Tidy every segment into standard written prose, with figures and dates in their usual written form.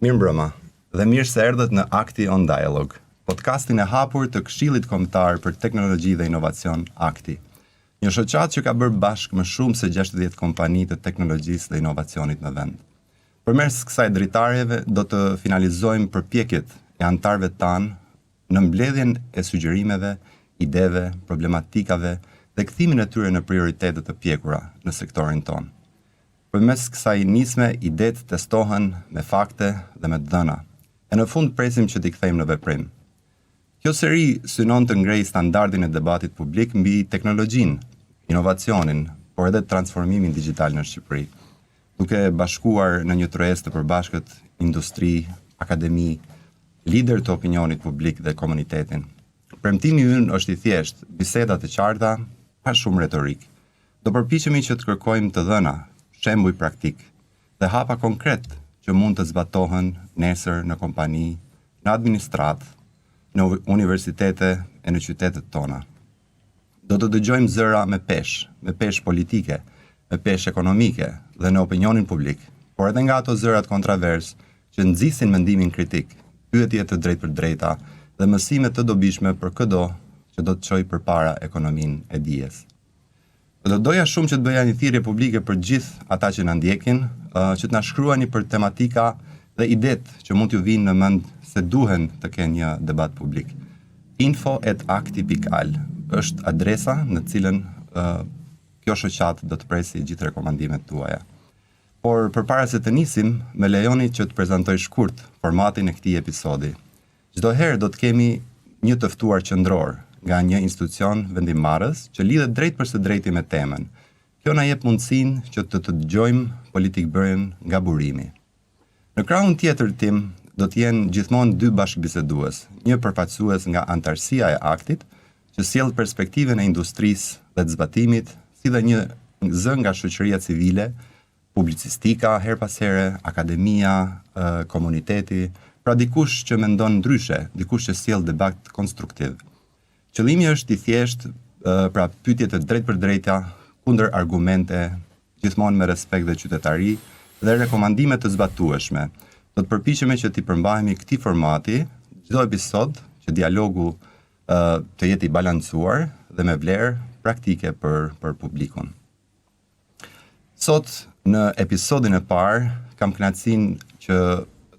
Mirëmbrëma dhe mirë se erdhët në Akti on Dialogue, podcastin e hapur të Këshillit Kombëtar për Teknologji dhe Inovacion Akti. Një shoqatë që ka bërë bashkë më shumë se 60 kompani të teknologjisë dhe inovacionit në vend. Përmes kësaj dritarjeve do të finalizojmë përpjekjet e anëtarëve tanë në mbledhjen e sugjerimeve, ideve, problematikave dhe kthimin e tyre në prioritetet të pjekura në sektorin tonë. Përmes kësaj nisme, idetë testohen me fakte dhe me dhëna. E në fund presim që t'i kthejmë në veprim. Kjo seri synon të ngrejë standardin e debatit publik mbi teknologjinë, inovacionin, por edhe transformimin digital në Shqipëri, duke bashkuar në një tryezë të përbashkët industri, akademi, lider të opinionit publik dhe komunitetin. Premtimi ynë është i thjeshtë, biseda të qarta, pa shumë retorik. Do përpiqemi që të kërkojmë të dhëna, shembuj praktik dhe hapa konkret që mund të zbatohen nesër në kompani, në administratë, në universitete e në qytetet tona. Do të dëgjojmë zëra me peshë politike, me peshë ekonomike dhe në opinionin publik, por edhe nga ato zërat kontravers që nxisin mendimin kritik, pyetje të drejtë për drejta dhe mësime të dobishme për çdo që do të çojë përpara ekonominë e dijes. Do doja shumë që të bëja një thirrje publike për gjithë ata që na ndjekin, që të na shkruani për tematika dhe idetë që mund t'ju vinë në mend se duhen të kenë një debat publik. info@akti.al është adresa në cilën kjo shoqatë do të presi gjithë rekomandimet tuaja. Por përpara se të nisim, më lejoni që të prezantoj shkurt formatin e këtij episodi. Çdo herë do të kemi një të ftuar qendror nga një institucion vendimmarrës që lidhet drejt për së drejti me temën. Kjo na jep mundësinë që të dëgjojmë politikbërjen nga burimi. Në krahun tjetër tim do të jenë gjithmonë dy bashkëbisedues, një përfaqësues nga anëtarësia e aktit, që sjell perspektivën e industrisë dhe të zbatimit, si dhe një zë nga shoqëria civile, publicistika her pas here, akademia, komuniteti, pra dikush që mendon ndryshe, dikush që sjell debat konstruktiv. Qëllimi është i thjeshtë, pra pyetje të drejtë për drejta, kundër argumente, gjithmonë me respekt dhe qytetari, dhe rekomandime të zbatueshme. Do të përpiqemi që t'i përmbahemi këtij formati çdo episod, që dialogu të jetë i balancuar dhe me vlerë praktike për publikun. Sot, në episodin e parë, kam kënaqësinë që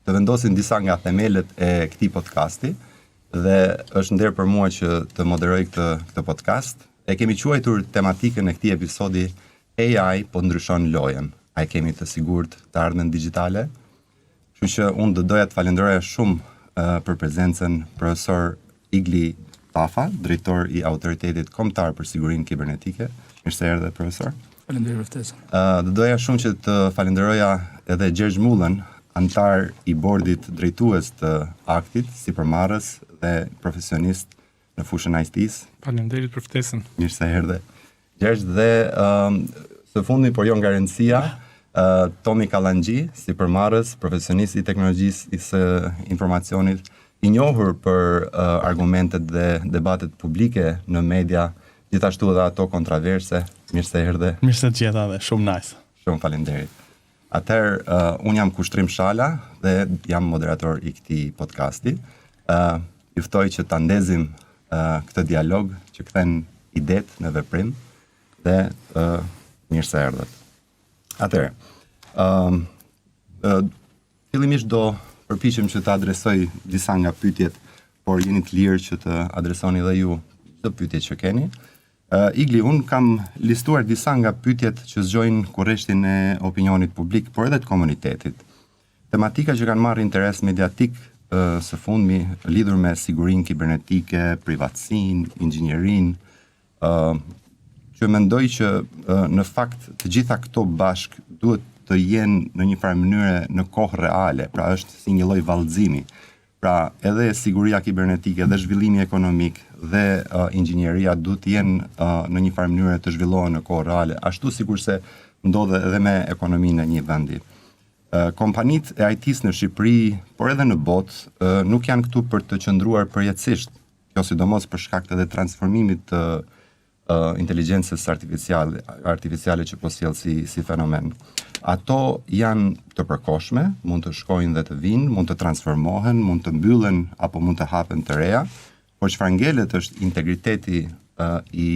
të vendosin disa nga themelët e këtij podcasti, dhe është nder për mua që të moderoj këtë podcast. E kemi quajtur tematikën e këtij episodi AI po ndryshon lojën. A e kemi të sigurt të ardhmen digjitale? Kështu që unë do doja të falenderoja shumë për prezencën profesor Igli Tafa, drejtor i Autoritetit Kombëtar për Sigurinë Kibernetike. Mirë se erdhe, profesor. Faleminderit për ftesën. Do doja shumë që të falenderoja edhe Gjergj Mullën, antar i bordit drejtues të aktit, si përmarrës dhe profesionist në fushën IT-s. Faleminderit për ftesën. Mirë se erdhe. Gjergj, dhe së fundmi, por jo nga rëndësia, Tomi Kallangji, si përmarrës, profesionist i teknologjisë së informacionit, i njohur për argumentet dhe debatet publike në media, gjithashtu edhe ato kontroverse. Mirë se erdhe. Mirë se gjeta dhe shumë nice. Shumë faleminderit. Atëherë, unë jam Kushtrim Shala dhe jam moderator i këtij podcasti. Ju ftoj që ta ndezim këtë dialog që kthen idetë në veprim dhe mirë se erdhët. Atëherë, fillimisht do përpiqem që të adresoj disa nga pyetjet, por jeni të lirë që të adresoni dhe ju çdo pyetje që keni. Igli, unë kam listuar disa nga pyetjet që zgjojnë kurreshtin e opinionit publik, por edhe të komunitetit. Tematika që kanë marrë interes mediatik së fundmi lidhur me sigurinë kibernetike, privatësinë, inxhinierinë, që mendoj që në fakt të gjitha këto bashk duhet të jenë në një farë mënyre në kohë reale, pra është si një lloj vallëzimi. Pra edhe siguria kibernetike dhe zhvillimi ekonomik dhe inxhinieria duhet të jenë në një farë mënyre të zhvillohen në kohë reale, ashtu sikurse ndodhe edhe me ekonominë e një vendi. Kompanitë e IT-s në Shqipëri, por edhe në botë, nuk janë këtu për të qëndruar përjetësisht, kjo sidomos për shkak të transformimit të inteligjencës artificiale që po sjell si fenomen. Ato janë të përkohshme, mund të shkojnë dhe të vinë, mund të transformohen, mund të mbyllen apo mund të hapen të reja, por çfarë ngelet është integriteti i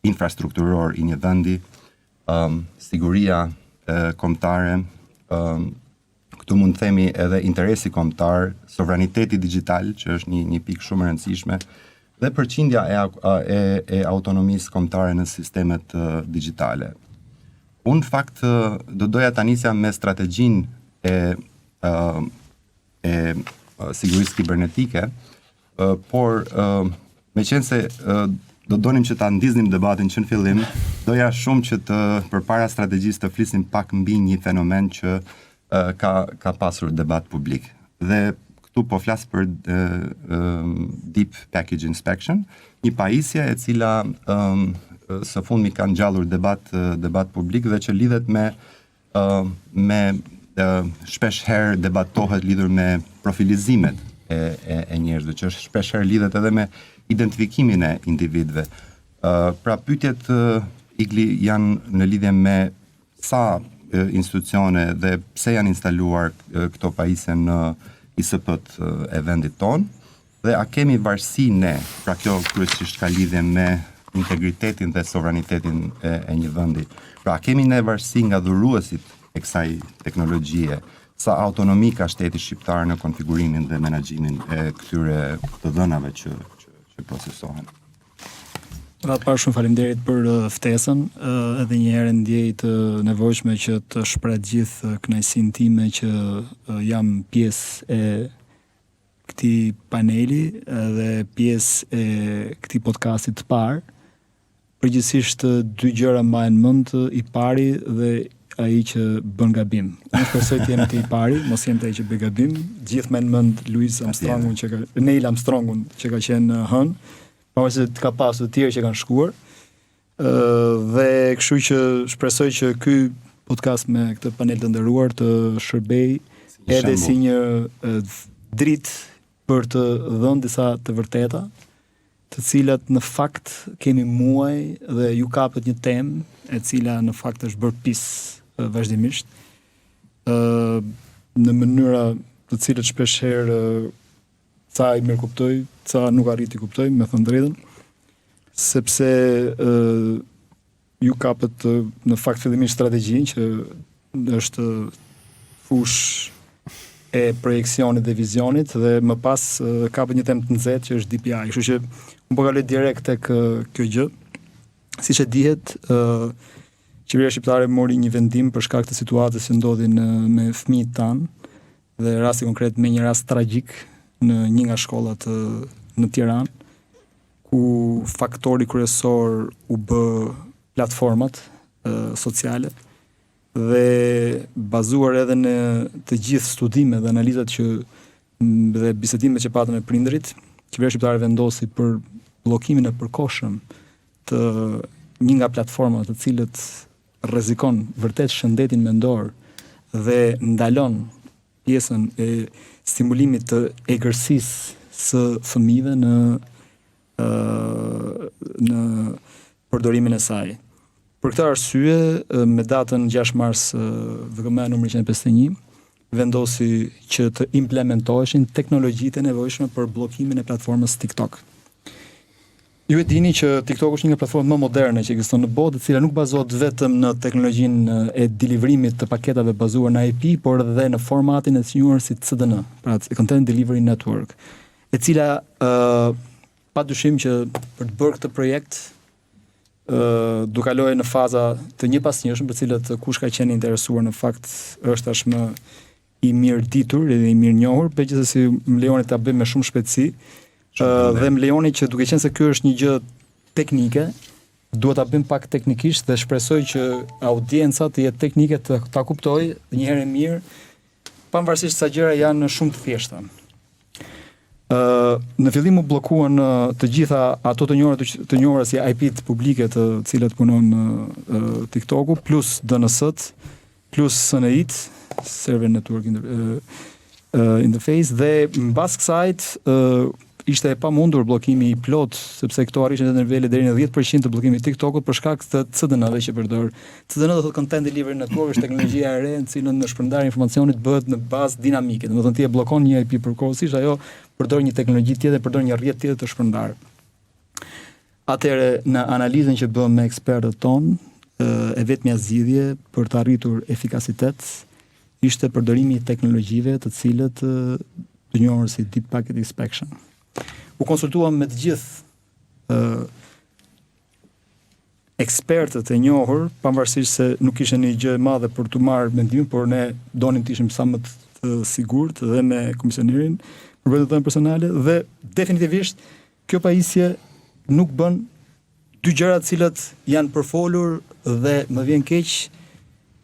infrastrukturor i një vendi, siguria kombëtare, këtu mund të themi edhe interesi kombëtar, sovraniteti digital, që është një pikë shumë e rëndësishme, dhe përqindja e autonomisë kombëtare në sistemet digjitale. Unë fakt do doja ta nisja me strategjinë e sigurisë kibernetike, por meqense do donim që ta ndiznim debatin që në fillim, doja shumë që përpara strategjisë të flisnim pak mbi një fenomen që ka pasur debat publik. Dhe këtu po flas për Deep Package Inspection, një pajisje e cila së fundmi ka ngjallur debat publik dhe që lidhet me shpesh herë debatohet lidhur me profilizimet e njerëzve, që shpesh herë lidhet edhe me identifikimin e individëve. Pra pyetjet Igli janë në lidhje me sa institucione dhe pse janë instaluar këto pajisje në ISP-t e vendit tonë, dhe a kemi varësi ne, pra kjo kryesisht ka lidhje me integritetin dhe sovranitetin e një vendi. Pra a kemi ne varësi nga dhuruesit e kësaj teknologjie, sa autonomi ka shteti shqiptar në konfigurimin dhe menaxhimin e këtyre të dhënave që procesohen. Parë shumë faleminderit për ftesën, edhe një herë ndjej të nevojshme që të shpreh gjithë kënaqësinë time që jam pjesë e këtij paneli dhe pjesë e këtij podcasti të parë. Përgjithsisht dy gjëra mbajnë mend, i pari dhe ai që bën gabim. Unë shpresoj të jem te i pari, mos jem te ai që bën gabim. Gjithë më në mend Louis Armstrongun Neil Armstrongun që ka qenë hën, pavarësisht ka pasur të tjerë që kanë shkuar. Dhe kështu që shpresoj që ky podcast me këtë panel të nderuar të shërbej edhe si një dritë për të dhënë disa të vërteta, të cilat në fakt kemi muaj dhe ju kapet një temë e cila në fakt është bërë pis vazhdimisht në mënyra të cilët shpesh herë ca i mirë kuptoj, ca nuk arriti kuptoj, me thënë drejtën, sepse ju kapet në fakt fillimisht strategjinë që është fush e projeksionit dhe vizionit dhe më pas kapet një temë të nxehtë që është DPI. Kështu që unë po kaloj direkt tek kjo gjë. Siç e dihet, qeveria shqiptare mori një vendim për shkak të situatës që ndodhin me fëmijët tanë dhe rasti konkret me një rast tragjik në një nga shkollat në Tiranë, ku faktori kryesor u bë platformat sociale dhe bazuar edhe në të gjithë studimet dhe analizat dhe bisedimet që patën me prindërit, qeveria shqiptare vendosi për bllokimin e përkohshëm të një nga platformat të cilët rrezikon vërtet shëndetin mendor dhe ndalon pjesën e stimulimit të egërsisë së fëmijëve në përdorimin e saj. Për këtë arsye, me datën 6 mars VKM numri 151 vendosi që të implementoheshin teknologjitë e nevojshme për bllokimin e platformës TikTok. Ju e dini që TikTok është një nga platformat më moderne që ekziston në botë, e cila nuk bazohet vetëm në teknologjinë e delivrimit të paketave bazuar në IP, por edhe në formatin e njohur si CDN, pra Content Delivery Network, e cila padyshim që për të bërë këtë projekt do kalojë në faza të njëpasnjëshme, për cilët kush ka qenë interesuar në fakt është tashmë i mirë ditur dhe i mirë njohur, por gjithsesi më lejoni ta bëj me shumë shpejtësi. Dhe më lejoni që duke qenë se ky është një gjë teknike, duhet ta bëjmë pak teknikisht dhe shpresoj që audienca të jetë teknike ta kuptojë një herë mirë, pavarësisht sa gjëra janë shumë të thjeshta. Në fillim u bllokuan të gjitha ato të njohura si IP-t publike të cilat punon TikToku, plus DNS-t, plus SNI-t, Server Network Interface, dhe mbas kësaj ishte e pamundur bllokimi i plot, sepse këto arrishin në nivele deri në 10% të bllokimit të TikTokut për shkak të CDN-ve që përdor. CDN do thotë Content Delivery Network, është teknologjia e re në cilën në shpërndarje e informacionit bëhet në bazë dinamike. Domethënë ti e bllokon një IP përkohësisht, ajo përdor një teknologji tjetër, përdor një rrjet tjetër të shpërndar. Atëherë në analizën që bëm me ekspertët tonë, e vetmja zgjidhje për të arritur efikasitet ishte përdorimi i teknologjive të cilët të njohur si Deep Packet Inspection. U konsultuam me të gjithë ekspertët e njohur, pavarësisht se nuk ishte një gjë e madhe për të marrë mendimin, por ne donim të ishim sa më të sigurt dhe me komisionerin për vetëm tonë personale dhe definitivisht kjo pajisje nuk bën dy gjëra të cilat janë përfolur dhe më vjen keq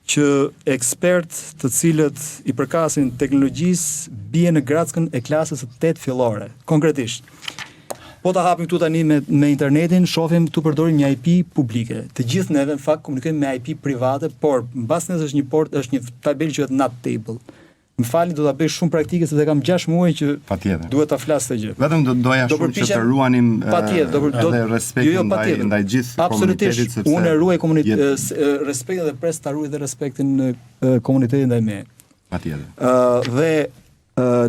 që ekspert të cilët i përkasin teknologjisë bie në grackën e klasës së 8 fillore. Konkretisht, po ta hapim këtu tani me internetin, shohim këtu përdorim një IP publike. Të gjithë neve në fakt komunikojmë me IP private, por mbas nesër është një port, është një tabelë që quhet NAT table. Më falni, do ta bëj shumë praktike sepse kam 6 muaj që duhet ta flas këtë gjë. Vetëm doja shumë që të ruanim edhe respektin ndaj gjithë komunitetit, sepse unë ruaj respektin dhe pres ta ruaj dhe respektin në komunitetin ndaj meje. Patjetër. Dhe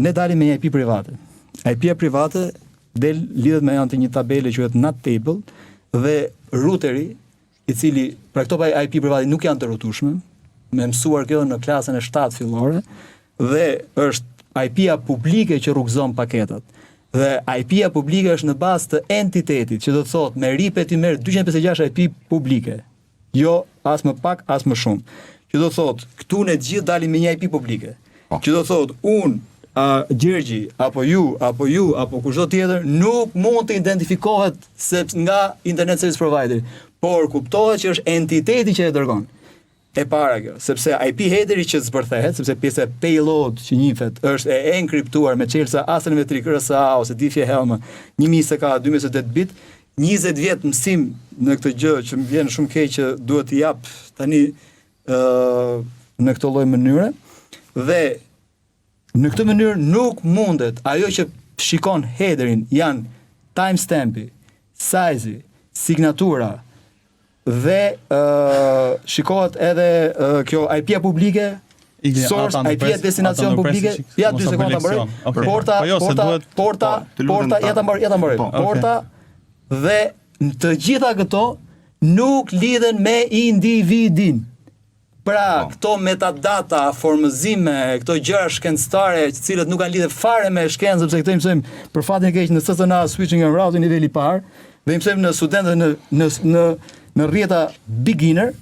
ne dalim me një IP private. IP-a private lidhet me anë të një tabele që quhet NAT table dhe routeri, i cili pra këto IP private nuk janë të rrotueshme, me mësuar kjo në klasën e 7 fillore, dhe është IP-a publike që rrugëzon paketat. Dhe IP-a publike është në bazë të entitetit, që do të thotë me RIP ti merr 256 IP publike. Jo as më pak, as më shumë. Që do të thotë, këtu ne gjithë dalim me një IP publike. Që do të thotë, unë, Gjergji, apo ju, apo kushdo tjetër, nuk mund të identifikohet nga Internet Service Provider, por kuptohet që është entiteti që e dërgon. E para kjo, sepse IP headeri që zbërthehet, sepse pjesa e payload që njihet është e enkriptuar me çelësa asimetrik RSA ose Diffie-Hellman 1028 bit, 20 vjet mësim në këtë gjë që më vjen shumë keq që duhet t'i jap tani në këtë lloj mënyre dhe në këtë mënyrë nuk mundet ajo që shikon headerin janë timestampi, size-i, signatura dhe shikohet edhe kjo IP-a publike, source, IP-a destinacion publike, ja 2 sekonda mbaroj. Porta dhe të gjitha këto nuk lidhen me individin. Pra, këto metadata, formëzime, këto gjëra shkencëtare, të cilët nuk kanë lidhje fare me shkencën, sepse këto i mësojmë për fatin e keq në SSNA switching and routing niveli i parë, dhe i mësojmë në studentët në rrjeta beginner,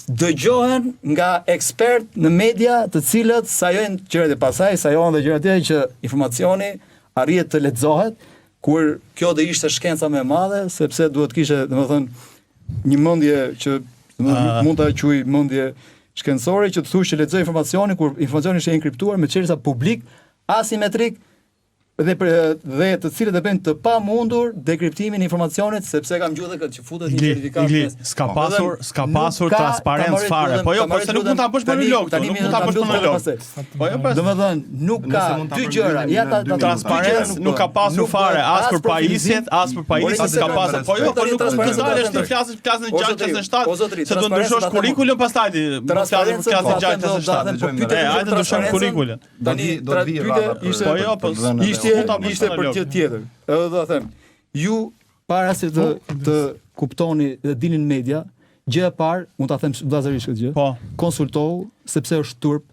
dëgjohen nga ekspert në media të cilët sajojnë gjërat e pasaj, sajojnë dhe gjërat e që informacioni arrihet të lexohet, kur kjo do ishte shkenca më e madhe, sepse duhet kishte, domethënë, një mendje që mund ta quaj mendje shkencore që të thush që lexoj informacionin kur informacioni është enkriptuar me çelësa publik, asimetrik dhe të cilët e bëjnë të pamundur dekriptimin e informacionit, sepse kam gjuhë këtë që futet një certifikat. S'ka pasur transparencë fare. Po jo, se nuk mund ta bësh për log, nuk mund ta bësh për log. Po jo, domethënë nuk ka dy gjëra, ja transparencë nuk ka pasur fare as për pajisjet, s'ka pasur. Po jo, po nuk mund të dalësh të flasësh klasën e 667, se do ndryshosh kurrikulum pastaj, mos flasësh për klasën e 667. Hajde ndryshojmë kurrikulin. Tani do të vi rradha. Po jo, po ishte për gjë tjetër. Edhe do të them, ju para se të kuptoni dhe dilin media, gjë e parë, mund ta them vllazërisht këtë gjë. Konsultohu sepse është turp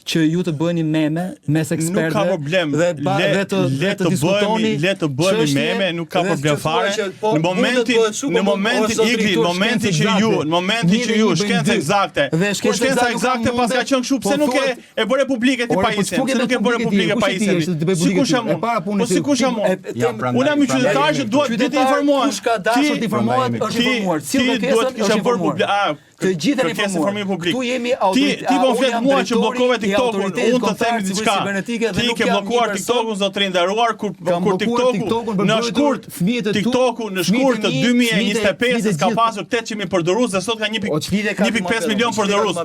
që ju të bëni meme mes ekspertëve. Nuk ka problem. Le të diskutoni. Le të bëni meme, nuk ka problem fare. Në momentin që ju shkencë eksakte. Kur shkenca eksakte pas ka qenë kështu, pse nuk e bëre publike ti pajisjen? Pse nuk e bëre publike pajisjen? Sikush jam. Po sikush jam. Unë jam qytetar që duhet të informohen. Kush ka dashur të informohet është informuar. Ti duhet të kishe bërë publike. të gjithë janë informuar. Këtu jemi autoritet. Ti po flet mua që bllokove TikTokun, unë të them diçka. Ti ke bllokuar TikTokun zotrin nderuar kur TikToku në shkurt TikToku në shkurt të 2025 ka pasur 800.000 përdorues dhe sot ka 1.5 milion përdorues.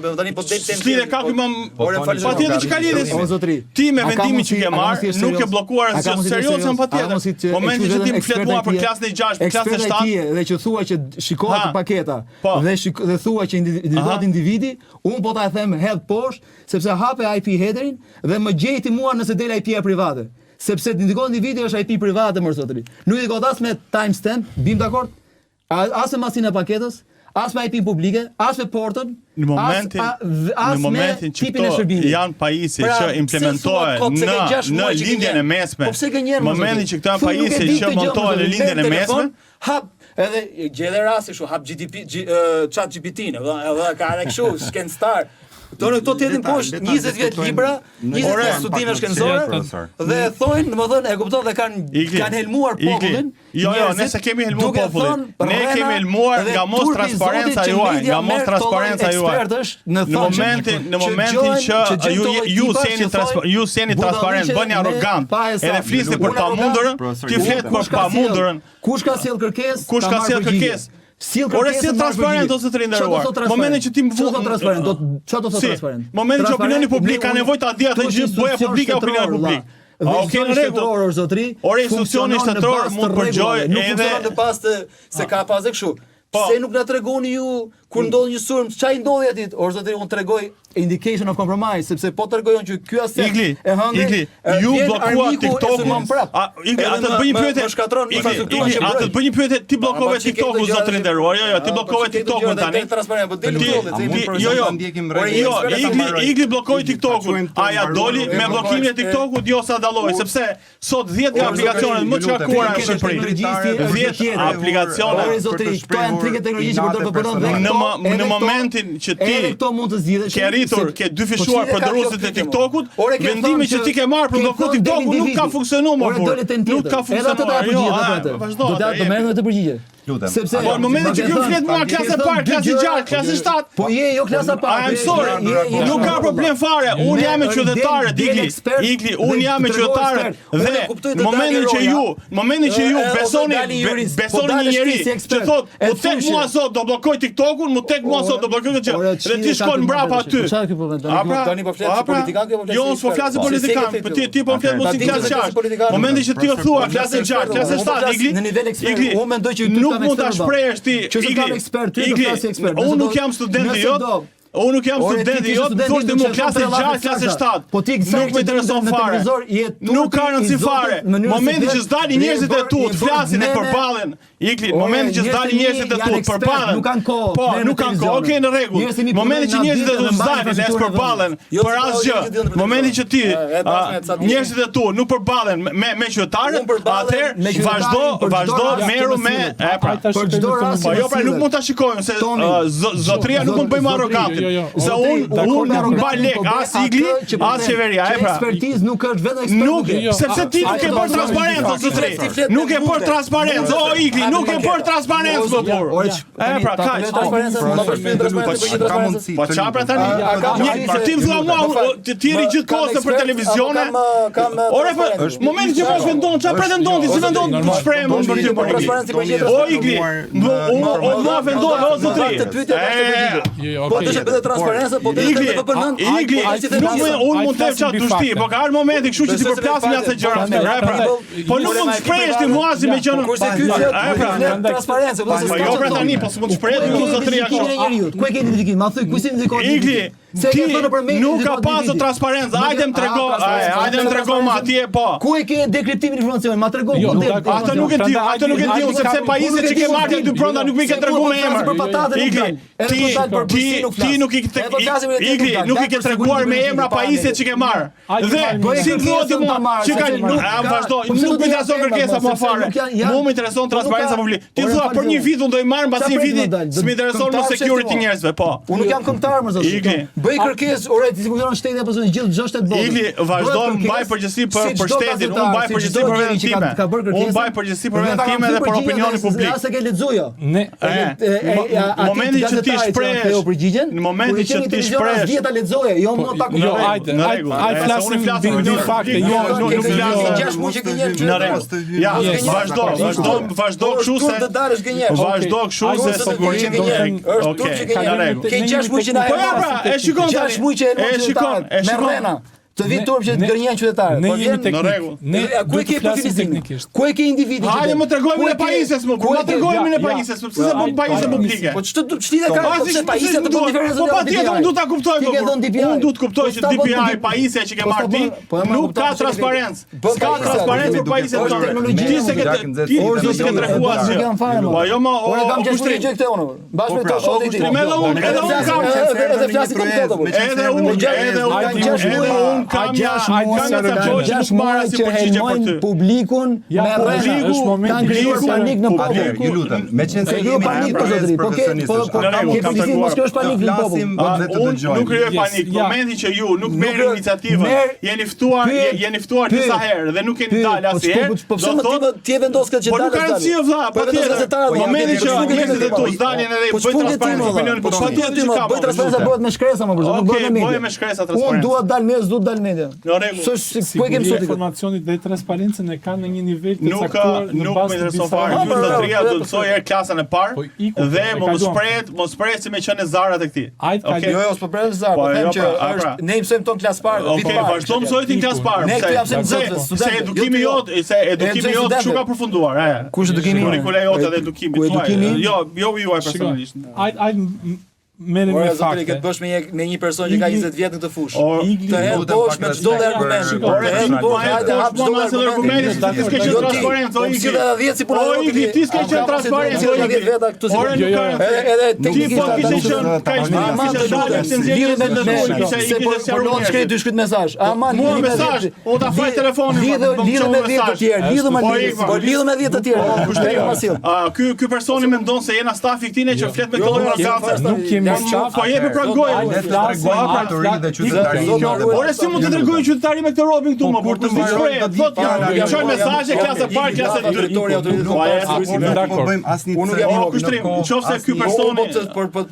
Lidhje ka ky më patjetër që ka lidhje. Ti me vendimin që ke marrë nuk e bllokuar asgjë serioze patjetër. Momenti që ti më flet mua për klasën e 6, për klasën e 7 dhe që thua që shikohet paketa dhe thua që individuat individi, unë po ta them hedh poshtë sepse hape IP headerin dhe më gjejti mua nëse del IP-a private. Sepse indikon individi është IP private më zotëri. Nuk indikon as me timestamp, bim dakord? As me masinë e paketës, as me IP publike, as me portën, në momentin që këto janë pajisje që implementohen në lindjen e mesme. Në momentin që këto janë pajisje që montohen në lindjen e mesme, hap edhe gjele rasti kështu, hap chat GPT-n, edhe ka edhe kështu, Skenstar. Tonë këto t'jetin poshtë 20 vjet libra, 20 vjet studime shkencore dhe thonë, domethënë e kupton dhe kanë helmuar popullin. Jo, nëse kemi helmuar popullin. Ne kemi helmuar nga mos transparenca juaj, nga mos transparenca juaj. Në momentin që ju jeni transparent, bëni arrogant, edhe flisni për pamundurën, ti flet për pamundurën. Kush ka sjell kërkesë? Kush ka sjell kërkesë? Ore si transparent ose të rinderuar. Momentin që ti më çfarë do transparent? Çfarë do transparent? Momentin që opinioni publik ka nevojë ta di atë gjë, boja publike opinioni publik. Okej, në rregull. Zotri. Ore institucioni shtetëror mund përgjojë edhe nuk funksionon në pas se ka pas kështu. Se nuk na tregoni ju kur ndodh një sulm, çfarë ndodhi aty? Or zotri unë tregoj indication of compromise, sepse po tregojon që ky aset e hëngri. Ju bllokuat TikTokun. Igli, atë të bëj një pyetje. Atë të bëj një pyetje, ti bllokove TikTokun zotrin nderuar. Jo, ti bllokove TikTokun tani. Igli bllokoi TikTokun. Aja doli me bllokimin e TikTokut, jo sa dalloi, sepse sot 10 nga aplikacionet më të qarkuara në Shqipëri. 10 aplikacione. Zotri, këto janë trike teknologjike që përdor për në momentin që ti ke arritur, ke dyfishuar përdoruesit e TikTokut, vendimi që ti ke marrë për bllokuar TikTokun nuk ka funksionuar më burr. Nuk ka funksionuar. Do të merrem të përgjigje. Sepse në momentin që ju flet mua klasë parë, klasë 6, klasë 7. Po jo klasa parë. I'm sorry. Nuk ka problem fare. Unë jam me qytetarët, Igli, unë jam me qytetarët. Dhe në momentin që ju besoni një njerëz që thotë, "U tek mua sot do bllokoj TikTokun, mu tek mua sot do bllokoj këtë gjë." Dhe ti shkon mbrapa aty. Tani po flet politikan, jo, s'po flas politikan, po ti po flet mos i klasë 6. Momentin që ti u thua klasë 6, klasë 7, Igli, unë mendoj që nuk mund ta shprehësh ti. Unë nuk jam studenti jot. Unë nuk jam studenti jot, thoshte më klasë 6, klasë 7. Po ti nuk më intereson fare. Nuk ka rëndësi fare. Momenti që s'dalin njerëzit e tu, flasin e përballen. Igli, momenti që s'dalin njerëzit e tu, përballen. Nuk kanë kohë. Po, nuk kanë kohë. Okej, në rregull. Momenti që njerëzit e tu s'dalin, ne përballen për asgjë. Momenti që ti njerëzit e tu nuk përballen me qytetarët, atëherë vazhdo meru me për çdo rast. Po jo, pra nuk mund ta shikojmë se zotria nuk mund bëjmë arrogant. Se unë nuk mbaj lek, as Igli, as qeveria, e pra. Ekspertizë nuk është vetëm ekspertizë. Sepse ti nuk e bën transparencë, zotri. Nuk e bën transparencë, o Igli, nuk e bën transparencë më burr. E pra, kaq. Po çfarë pra tani? Ti më thua mua, ti ri gjithkohë për televizione. Ore, momentin që mos vendon, çfarë pretendon ti? Si vendon të shpreh më për ty për Igli? O Igli, mo vendon, o zotri. Dhe transparencë, po të Igli, unë mund të çat dushti, po ka ardhur momenti kështu që ti përplasim atë gjëra. Po nuk mund të shprehësh ti mua si me qenë. Kurse ky është transparencë, po jo pra tani, po s'mund të shpreh ti zotria kështu. Ku e ke identifikim? Ma thuj, ku si identifikon? Igli, ti nuk ka pasur transparencë. Hajde më trego më atje po. Ku e ke dekriptimin e informacionit? Ma trego ku det. Atë nuk e di, sepse pajisjet që ke marrë dy pronda nuk më ke treguar me emër. Igli, nuk i ke treguar me emra pajisjet që ke marrë. Dhe si thua ti mua që ka vazhdo, nuk më intereson kërkesa më fare. Mua më intereson transparenca publike. Ti thua për një vit unë do i marr mbas një viti, s'më intereson më security njerëzve, po. Unë nuk jam kombëtar më zot. Bëj kërkesë, ore ti funksionon shteti apo zonë gjithë shtet botën. Igli vazhdo mbaj përgjegjësi për shtetin, unë mbaj përgjegjësi për veten time. Unë mbaj përgjegjësi për veten time dhe për opinionin publik. Ja se ke lexuar. Ne momentin që ti shpreh, në momentin që ti shpreh, vjeta lexoje, jo më ta kuptoj. Jo, hajde flasim mbi fakte, jo nuk flas 6 muaj që gënjen. Në rregull. Ja, vazhdo kështu se të dalësh gënjen. Vazhdo kështu se sigurisht do të. Okej, në rregull. Ke 6 muaj që na e shikon tani. 6 muaj që e shikon. Të vit turp që të gërnjen qytetarë. Ne jemi në rregull. Ne ku e ke profesionistin? Ku e ke individin? Hajde më tregojmë në pajisjes më. Ku na tregojmë në pajisjes, sepse se bën pajisje publike. Po ç'të ka se pajisja të bën diferencë. Po patjetër unë duhet ta kuptoj. Unë duhet të kuptoj që DPI pajisja që ke marrë ti nuk ka transparencë. Ska transparencë për pajisjen tonë. Ti se ke ti se ke treguar asgjë. Po jo më ora kam gjë këtë unë. Bashkë me to shoqë ti. Edhe unë kam edhe flasim këtë këto. Edhe unë kam 6 muaj që helmojnë publikun me rrezë. Është momenti kanë krijuar panik në popull. Ju lutem, me qenë se jemi panik po zotëri, po ke mos është panik në popull. Unë nuk krijoj panik. Momenti që ju nuk merrni iniciativën, jeni ftuar disa herë dhe nuk keni dalë asnjëherë. Po pse më ti e vendos këtë që dalë? Po nuk ka rëndësi vëlla, patjetër. Momenti që njerëzit e tu dalin edhe bëjnë transparencë opinionin publik. Patjetër ti më bëj transparencë bëhet me shkresa më për shkak, nuk bëhet me media. Bëhet me shkresa transparencë. Unë dua të dal mes, duhet dal media. Në rregull. Ku e kem sot informacionit dhe transparencën e kanë në një nivel të caktuar në bazë të disa fare. Ju zotëria do të mësoj herë klasën e parë dhe mos pret si me qenë Zara tek ti. Okej. Jo, s'po pret Zara, po them që është ne mësojmë ton klasë parë. Okej, vazhdo mësoj ti klasë parë. Ne këtu jam se edukimi jot, se edukimi jot çu ka përfunduar, Kush edukimi? Kurrikula jote dhe edukimi tuaj. Jo juaj personalisht. Merrem me fakte. Këtë bësh me një person që ka 20 vjet në këtë fushë. Të hedh bosh me çdo argument. Të hedh bosh, hajde hap çdo argument. Ti s'ke qenë transparent, o Igli. Ti s'ke qenë transparent, o Igli. Veta këtu si. Edhe teknikisht ti kishe qenë kaq po do të shkruaj dy shkurt mesazh. Aman, mua mesazh, o ta faj telefonin. Lidhë me 10 të tjerë, lidhë me 10 të tjerë. Ky personi mendon se jena stafi këtij që flet me këto nuk kemi po jepi pra gojë. Ore si mund të tregoj qytetari me këtë robin këtu më, por të shkruaj, thotë, çoj mesazhe klasë parë, klasë dytë. Po bëjmë asnjë. Unë nuk jam kushtrim, nëse ky personi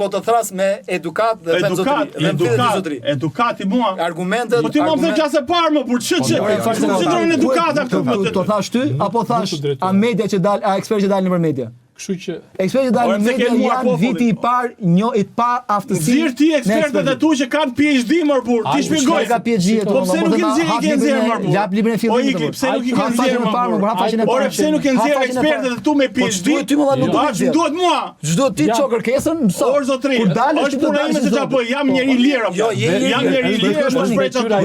po të thras me edukat dhe zotëri. Edukati mua. Argumentet. Po ti më thën klasë parë më, por ç'ndron edukata këtu? To thash ty apo thash a media që dal, a ekspertë që dalin nëpër media? Kështu që ekspertët dalin në media janë viti i parë, i pa aftësi. Nxirr ti ekspertët e tu që kanë PhD më burr, ti shpjegoj. Ka PhD. Po pse nuk i nxjerr më burr? Lap librin e fillimit. Po pse nuk i kanë nxjerr më burr? Ora pse nuk e nxjerr ekspertët e tu me PhD? Ty më nuk duhet. Duhet mua. Çdo ti ço kërkesën, mëso. Or zotri. Është puna ime se çfarë bëj? Jam njëri i lirë. Jo, jam njëri i lirë, mos prej çfarë.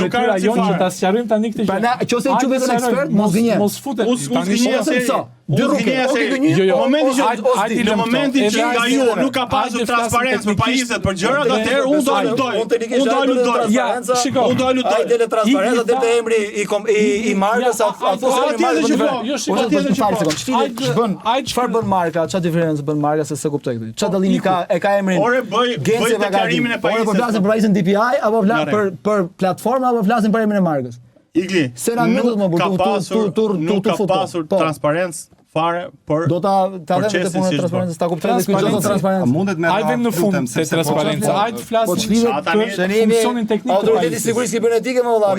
Nuk ka rajon që ta sqarojmë tani këtë gjë. Prandaj, nëse ju vetëm ekspert, mos gënje. Mos futet. Unë gënjej se dy rrugë. Në momentin që nga ju nuk ka pasur transparencë për pajisjet për gjërat, atëherë unë do lutoj. Unë do lutoj. Ja, shiko. Unë do lutoj. Ai dele transparencë, dele emri i markës, çfarë bën marka? Çfarë diferencë bën marka se kuptoj këtë? Çfarë dallimi ka? E ka emrin. Ore bëj deklarimin e pajisjes. Ore po flasim për pajisjen DPI apo për platformë apo flasim për emrin e markës? Igli. Nuk ka pasur transparencë fare për do ta them të punën e transparencës, ta kuptoj se kjo është transparencë. Mundet me ai vjen në fund te transparenca. Ai të flasim për funksionin teknik. Autoriteti sigurisë kibernetike më valla.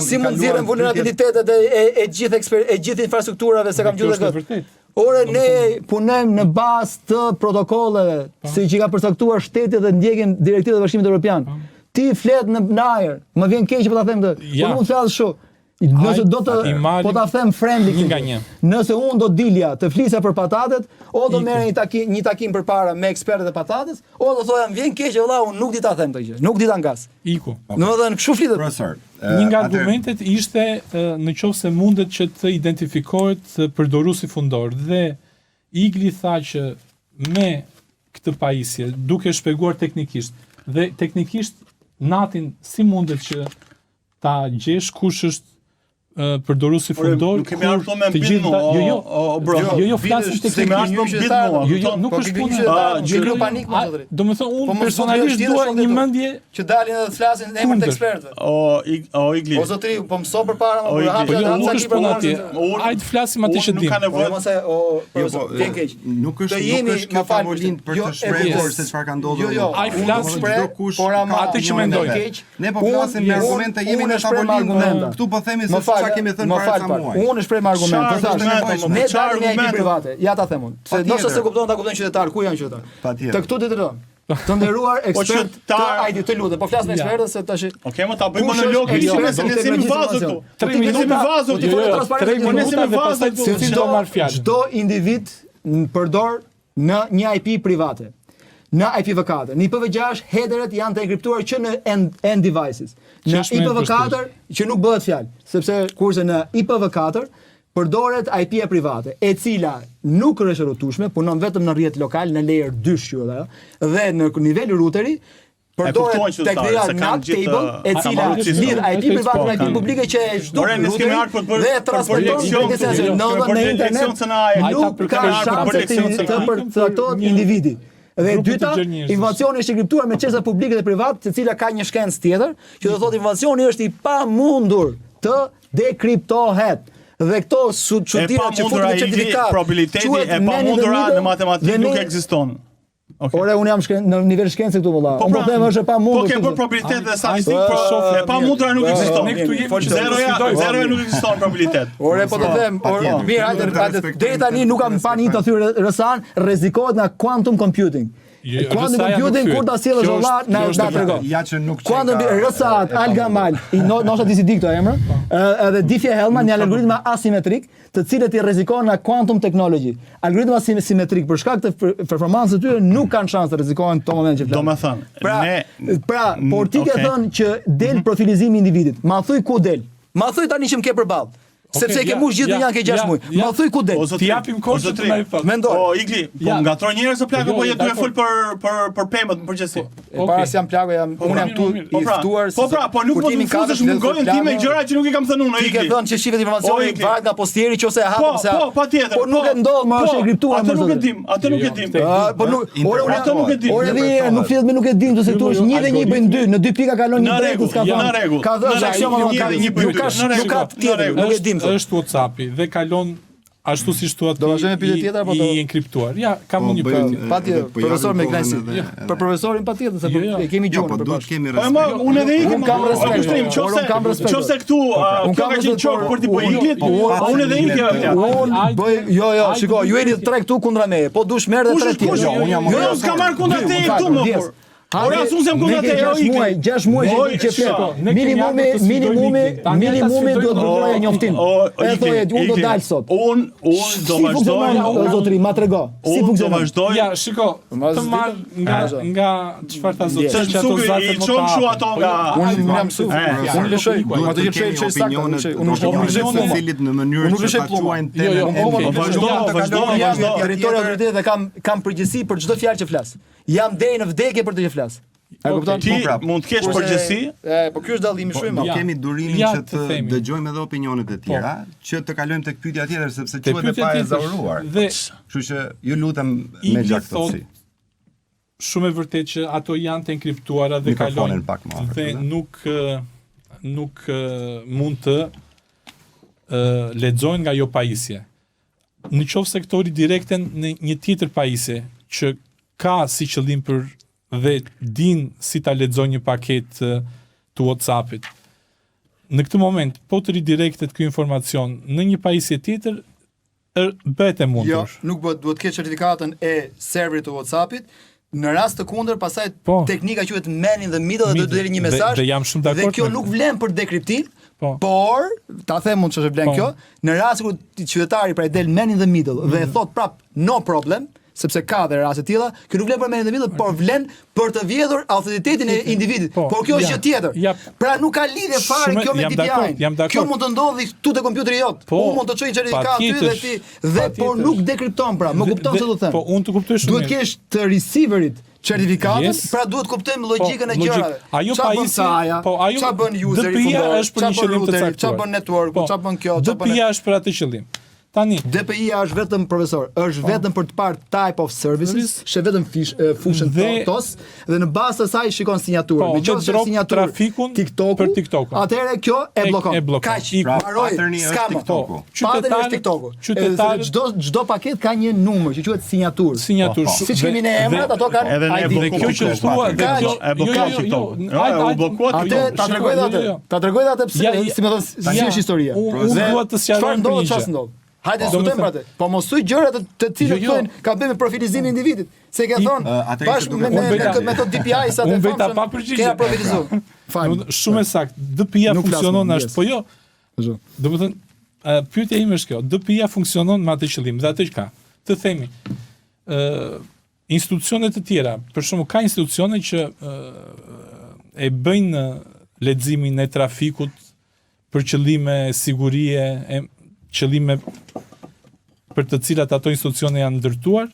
Si mund të nxjerrën vulnerabilitetet e gjithë infrastrukturave se kam gjuajtur këtë. Ore ne punojmë në bazë të protokolleve, siç i ka përcaktuar shteti dhe ndjekim direktivat e Bashkimit Evropian. Ti flet në ajër, më vjen keq po ta them këtë. Po mund të flas kështu. Nëse do të po ta them friendly nëse unë do dilja të flisja për patatet, o do merr një takim përpara me ekspertët e patates, o do thoja vjen keq valla, unë nuk di ta them këtë gjë. Nuk di ta ngas. Iku. Domethënë kështu flitet. Profesor, një nga argumentet ishte nëse mundet që të identifikohet përdoruesi fundor dhe Igli tha që me këtë pajisje duke shpjeguar teknikisht dhe teknikisht natin si mundet që ta gjesh kush është përdoruesi fundor. Nuk kemi ardhur me bind Jo, flasim tek kemi ardhur me bind. Nuk është puna. Gjë panik më zotëri. Domethënë unë personalisht dua një mendje që dalin edhe të flasin në emër të ekspertëve. O Igli. O zotëri, po mëso përpara më Po jo, nuk është puna atje. Hajde flasim atë që dim. Nuk ka nevojë. Mos e vjen keq. Nuk është kjo formulin për të shprehur se çfarë ka ndodhur. Ai flas çdo kush atë që mendoj. Ne po flasim me argumente, jemi në tavolin. Këtu po themi se çfarë kemi thënë para ca muaj. Unë shpreh me argumente. Ne dalim në një private. Ja ta them unë. Se nëse se kupton ta kuptojnë qytetar, ku janë qytetar? Të këtu detyron. Të nderuar ekspert, hajde të lutem, po flas me ekspertë se tash. Okej, më ta bëjmë monolog, ne jemi vazë këtu. 3 minuta me vazë, ti po transparent, ne jemi vazë këtu. Si do marr fjalë. Çdo individ përdor në një IP private. Në IPv4, në IPv6 headeret janë të enkriptuar që në end devices. Në IPv4 që nuk bëhet fjalë, sepse kurse në IPv4 përdoret IP-a private, e cila nuk është rrotueshme, punon vetëm në rrjet lokal, në layer 2 quhet ajo, dhe në nivel routeri përdoret teknika NAT table, e cila lidh IP private me IP publike që e çdo routeri dhe transporton në internet. Nuk ka shanse të përcaktohet individi. Dhe dyta, informacioni është enkriptuar me çështja publike dhe private, e cila ka një shkencë tjetër, që do thotë informacioni është i pamundur të dekriptohet. Dhe këto çuditëra që futet në certifikat, probabiliteti e pamundura në matematikë nuk ekziston. Ore, unë jam në nivel shkencë këtu valla. Unë po them është e pamundur. Po ke për probabilitet dhe statistikë, po e pamundura nuk ekziston. Ne këtu jemi zero nuk ekziston probabilitet. Ore, po të them, mirë, hajde deri tani nuk kam pa një të thyrë rësan, rrezikohet nga quantum computing. Quantum computing kur ta sjellësh valla na tregon. Ja që nuk quantum rësat, algamal, nosha disi di këto emra, edhe Diffie-Hellman janë algoritma asimetrik, të cilët i rrezikojnë nga quantum technology. Algoritma simetrik për shkak të performancës së tyre nuk kanë shans të rrezikohen në këtë moment që flas. Domethënë, por ti ke thënë që del profilizimi i individit. Ma thuj ku del. Ma thuj tani që më ke përballë. Sepse ke mush gjithë dynjan ke 6 muaj. Ma thuj ku del. Ti japim kohë të më thon. Mendoj. O Igli, po ngatron njerëz o plagë po je duhet fol për pemët në përgjithësi. Para se jam plagë unë jam këtu i ftuar. Po nuk mund të futesh në gojën time gjëra që nuk i kam thënë unë. Ti ke thënë që shifet informacioni varet nga postieri nëse e hapim se. Po, patjetër. Po nuk e ndodh, më është enkriptuar. Atë nuk e dim, atë nuk e dim. Po nuk, ore atë nuk e dim. Ore nuk flet me nuk e dim, se tu është 1 dhe 1 bëjnë 2, në 2 pika kalon 1 drejtë s'ka thënë. Ka thënë aksion nuk ka tjetër, nuk e dim. Është WhatsApp dhe kalon ashtu siç thuat do vazhdojmë pyetje tjetër apo do i enkriptuar. Ja, kam një pyetje. Patjetër, profesor me Gnajsi. Për profesorin patjetër se e kemi gjuhën. Po do të kemi respekt. Po unë edhe ikem kam respekt. Nëse këtu kjo ka qenë çok për ti po Iglit, unë edhe ikem. Unë bëj jo, shiko, ju jeni 3 këtu kundra meje. Po dush merr dhe 3 tjetër. Unë jam. Jo, s'kam marr kundra te këtu më por. Ora asun sem kundra te 6 muaj që flet. Minimumi duhet bëjë njoftim. E thoje unë do dal sot. Unë do vazhdoj. O zotri, ma trego. Si funksionon? Ja, shiko, të marr nga çfarë ta zot. Çfarë ato zatë më ta. Çon ato nga. Unë jam mësues. Unë lëshoj. Ato që çel saktë. Unë nuk lëshoj në cilit në mënyrë që ta quajnë temën. Vazhdo. Territori autoritetit dhe kam përgjegjësi për çdo fjalë që flas. Jam deri në vdekje për të që flas. A kupton? Ti mund të kesh përgjegjësi? Po ky është dallimi shumë i madh. Ne kemi durimin që të dëgjojmë edhe opinionet e tjera, që të kalojmë tek pyetja tjetër sepse quhet e pa e zauruar. Kështu që ju lutem me gjaktësi. Shumë e vërtetë që ato janë të enkriptuara dhe kalojnë dhe nuk mund të lexojnë nga jo pajisje. Në qoftë se këto direkten në një tjetër pajisje që ka si qëllim për dhe din si ta lexoj një paket të WhatsAppit. Në këtë moment, po të ridirektet ky informacion në një pajisje tjetër, bëhet e mundur. Jo, nuk bëhet, duhet të kesh certifikatën e serverit të WhatsAppit. Në rast të kundër, pastaj teknika quhet man in the middle dhe do të deri një mesazh. Dhe jam shumë dakord. Dhe kjo nuk vlen për dekriptim, por ta them unë ç'është vlen kjo, në rast kur qytetari pra del man in the middle dhe thot prap no problem, sepse ka dhe raste të tilla, kjo nuk vlen për man in the middle, por vlen për të vjedhur autoritetin e individit. Por kjo është gjë tjetër. Pra nuk ka lidhje fare kjo me DPI. Kjo mund të ndodhi këtu te kompjuteri jot. Unë mund të çoj certifikat ty dhe ti dhe por nuk dekripton pra. Më kupton se do të them. Po unë të kuptoj shumë. Duhet kesh të receiverit certifikatën, pra duhet kuptojmë logjikën e gjërave. Ajo pajisje, çfarë bën useri DPI-ja është për një qëllim të caktuar. Çfarë bën networku, çfarë bën kjo, çfarë bën. DPI-ja është për atë qëllim. Tani, DPI-ja është vetëm profesor, është vetëm për të parë type of services, është vetëm fushën TOS dhe në bazë të saj shikon sinjaturën. Në qoftë se sinjaturë trafikun TikToku, për TikTokun. Atëherë kjo e bllokon. Kaq, mbaroi. TikToku. Qytetarët çdo paketë ka një numër që quhet sinjaturë. Sinjaturë. Siç kemi ne emrat, ato kanë ID. Dhe kjo që thua, dhe kjo e bllokuar TikToku. U bllokuat atë ta tregoj atë pse, si më thon, si është historia. Unë dua të sqaroj për një gjë. Hajde diskutojmë për atë. Po mos thuj gjëra të cilat thonë ka bënë me profilizimin e individit. Se ke thonë bashkë me metod DPI sa të famshëm. Kena profilizuar. Fal. Shumë saktë. DPI-ja funksionon ashtu, po jo. Domethënë, pyetja ime është kjo. DPI-ja funksionon me atë qëllim dhe atë që ka. Të themi, institucione të tjera, për shembull ka institucione që e bëjnë leximin e trafikut për qëllime sigurie, qëllime për të cilat ato institucione janë ndërtuar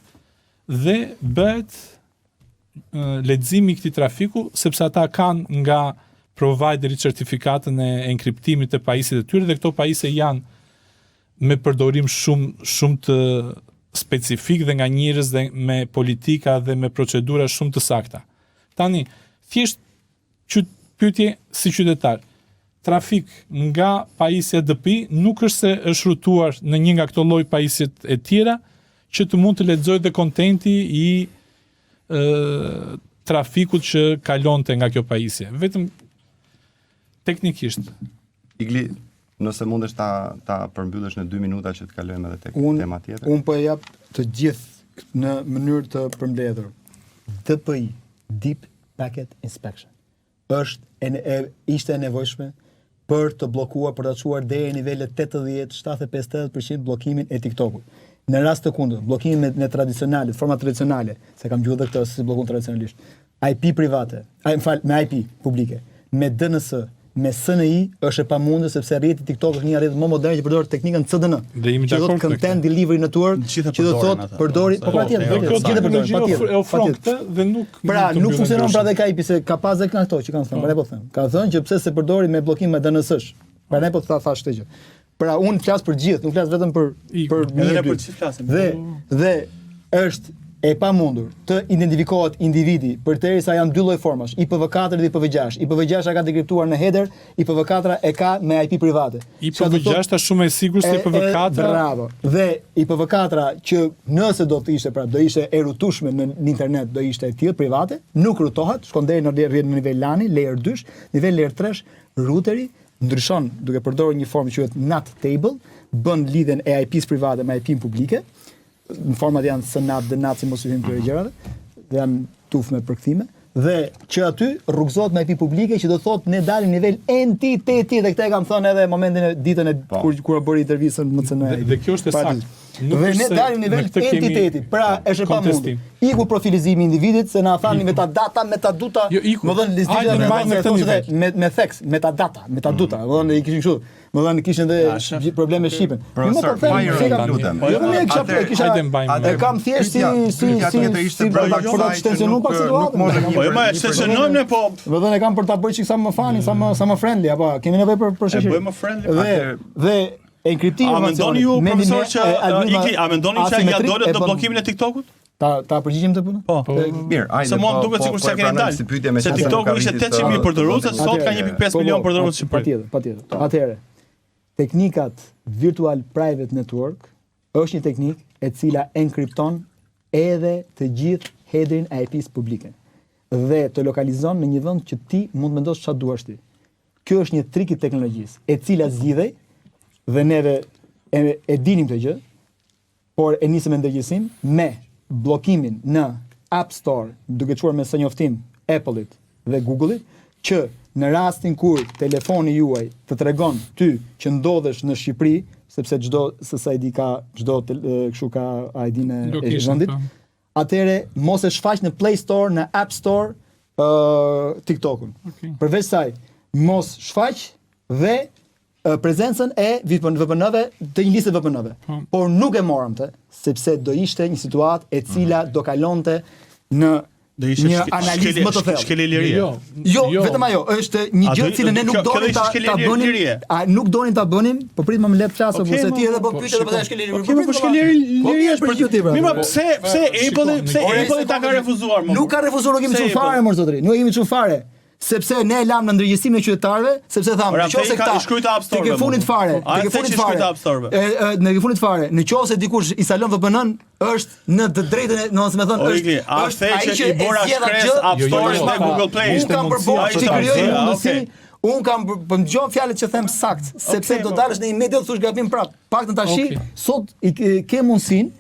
dhe bëhet leximi i këtij trafiku sepse ata kanë nga provideri certifikatën e enkriptimit të pajisjeve të tyre dhe këto pajisje janë me përdorim shumë të specifik dhe nga njerëz dhe me politika dhe me procedura shumë të sakta. Tani, thjesht pyetje si qytetar. Trafik nga pajisja DPI nuk është se është rrutuar në një nga këto lloj pajisjet e tjera që të mund të lexojë dhe kontenti i trafikut që kalonte nga kjo pajisje. Vetëm teknikisht. Igli, nëse mundesh ta përmbyllesh në 2 minuta që të kalojmë edhe tek tema tjetër. Unë po e jap të gjithë në mënyrë të përmbledhur. DPI, Deep Packet Inspection, ishte e nevojshme për të bllokuar, për të çuar deri në nivele 75-80% bllokimin e TikTokut. Në rast të kundërt, bllokimin me tradicionale, forma tradicionale, se kam gjuhë edhe këtë si bllokon tradicionalisht. IP private, me IP publike, me DNS, me SNI është e pamundur sepse rrjeti TikTok është një rrjet më modern që përdor teknikën CDN. Që do të content delivery network, që do të thotë përdori, po patjetër, gjithë përdorin patjetër. Ofron këtë dhe nuk nuk funksionon pra dhe ka IP se ka pas edhe këto që kanë thënë, pra ne po them. Ka thënë që pse se përdori me bllokim me DNS-sh. Pra ne po thash këtë gjë. Pra unë flas për gjithë, nuk flas vetëm për edhe për çfarë flasim. Dhe është e pamundur të identifikohet individi përderisa janë dy lloj formash, IPv4 dhe IPv6. IPv6 ka dekriptuar në header, IPv4 e ka me IP private. IPv6 është shumë e sigurt se IPv4. Bravo. Dhe IPv4 që nëse do të ishte pra do ishte e rutueshme në internet, do ishte e tillë private, nuk rutohet, shkon deri në nivel LAN, layer 2, nivel layer 3, routeri ndryshon duke përdorur një formë që quhet NAT table, bën lidhjen e IP-s private me IP-n publike. Në format janë SNAT, DNAT, si mos i vim këtyre gjërave, dhe janë tuf me përkthime, dhe që aty rrugëzohet me IP publike që do thotë ne dalim nivel entiteti, dhe këtë e kam thënë edhe momentin e ditën e kur bëri intervistën në MCN. Dhe kjo është e saktë. Dhe ne dalim nivel entiteti, pra është e pamundur. Iku profilizimi i individit se na thani metadata, më dhënë listë me thex, metadata, më dhënë i kishin kështu. Më dhanë kishin edhe probleme shqipen. Më po them, e kam thjesht si për ta ekstensionuar pak situatën. Po jo më ekstensionojmë ne po. Më dhanë e kam për ta bërë çik sa më funny, sa më friendly, apo kemi nevojë për shoqëri. E bëjmë friendly. Dhe enkriptimi a mendoni ju profesor që a mendoni që ja dolët në bllokimin e TikTokut? Ta përgjigjim të punë? Po. Mirë, hajde. Se mund duket sikur s'e keni dalë. Se TikToku ishte 800.000 përdorusë, sot ka 1.5 milion përdorusë në Shqipëri. Patjetër. Atëherë, teknikat Virtual Private Network është një teknikë e cila enkripton edhe të gjithë headerin e IP-s publike dhe të lokalizon në një vend që ti mund të mendosh çfarë duash ti. Kjo është një trik i teknologjisë e cila zgjidhej dhe neve e dinim këtë gjë, por e nisëm me ndërgjegjësim me bllokimin në App Store, duke çuar me së njoftim Apple-it dhe Google-it, që në rastin kur telefoni juaj të tregon ty që ndodhesh në Shqipëri, sepse çdo SSID ka çdo kështu ka ID-n e vendit, atëre mos e shfaq në Play Store, në App Store TikTokun. Përveç saj, mos shfaq dhe prezencën e VPN-ve të një liste VPN-ve. Por nuk e morëm të, sepse do ishte një situatë e cila do kalonte në një analizë më të thellë. Shkelelirie. Jo, vetëm ajo, është një gjë që ne nuk donin ta bënim. Nuk donin ta bënim, po prit më le të flas apo se ti edhe po pyet edhe po shkelelirie. Po shkelelirie është për ty. Mirë, pse Apple ta ka refuzuar më? Nuk ka refuzuar, nuk kemi çu fare më zotëri. Nuk kemi çu fare. Sepse ne e lam në ndërgjegjësimin e qytetarëve, sepse thamë, nëse këta ke funit fare, nëse dikush instalon VPN-n, është në të drejtën e, domethënë thonë, është ai që i bora shkres App Store dhe Google Play. Unë kam për dëgjoj fjalët që them sakt, sepse do dalësh në një media të thosh gabim prap. Paktën tash sot ke mundësinë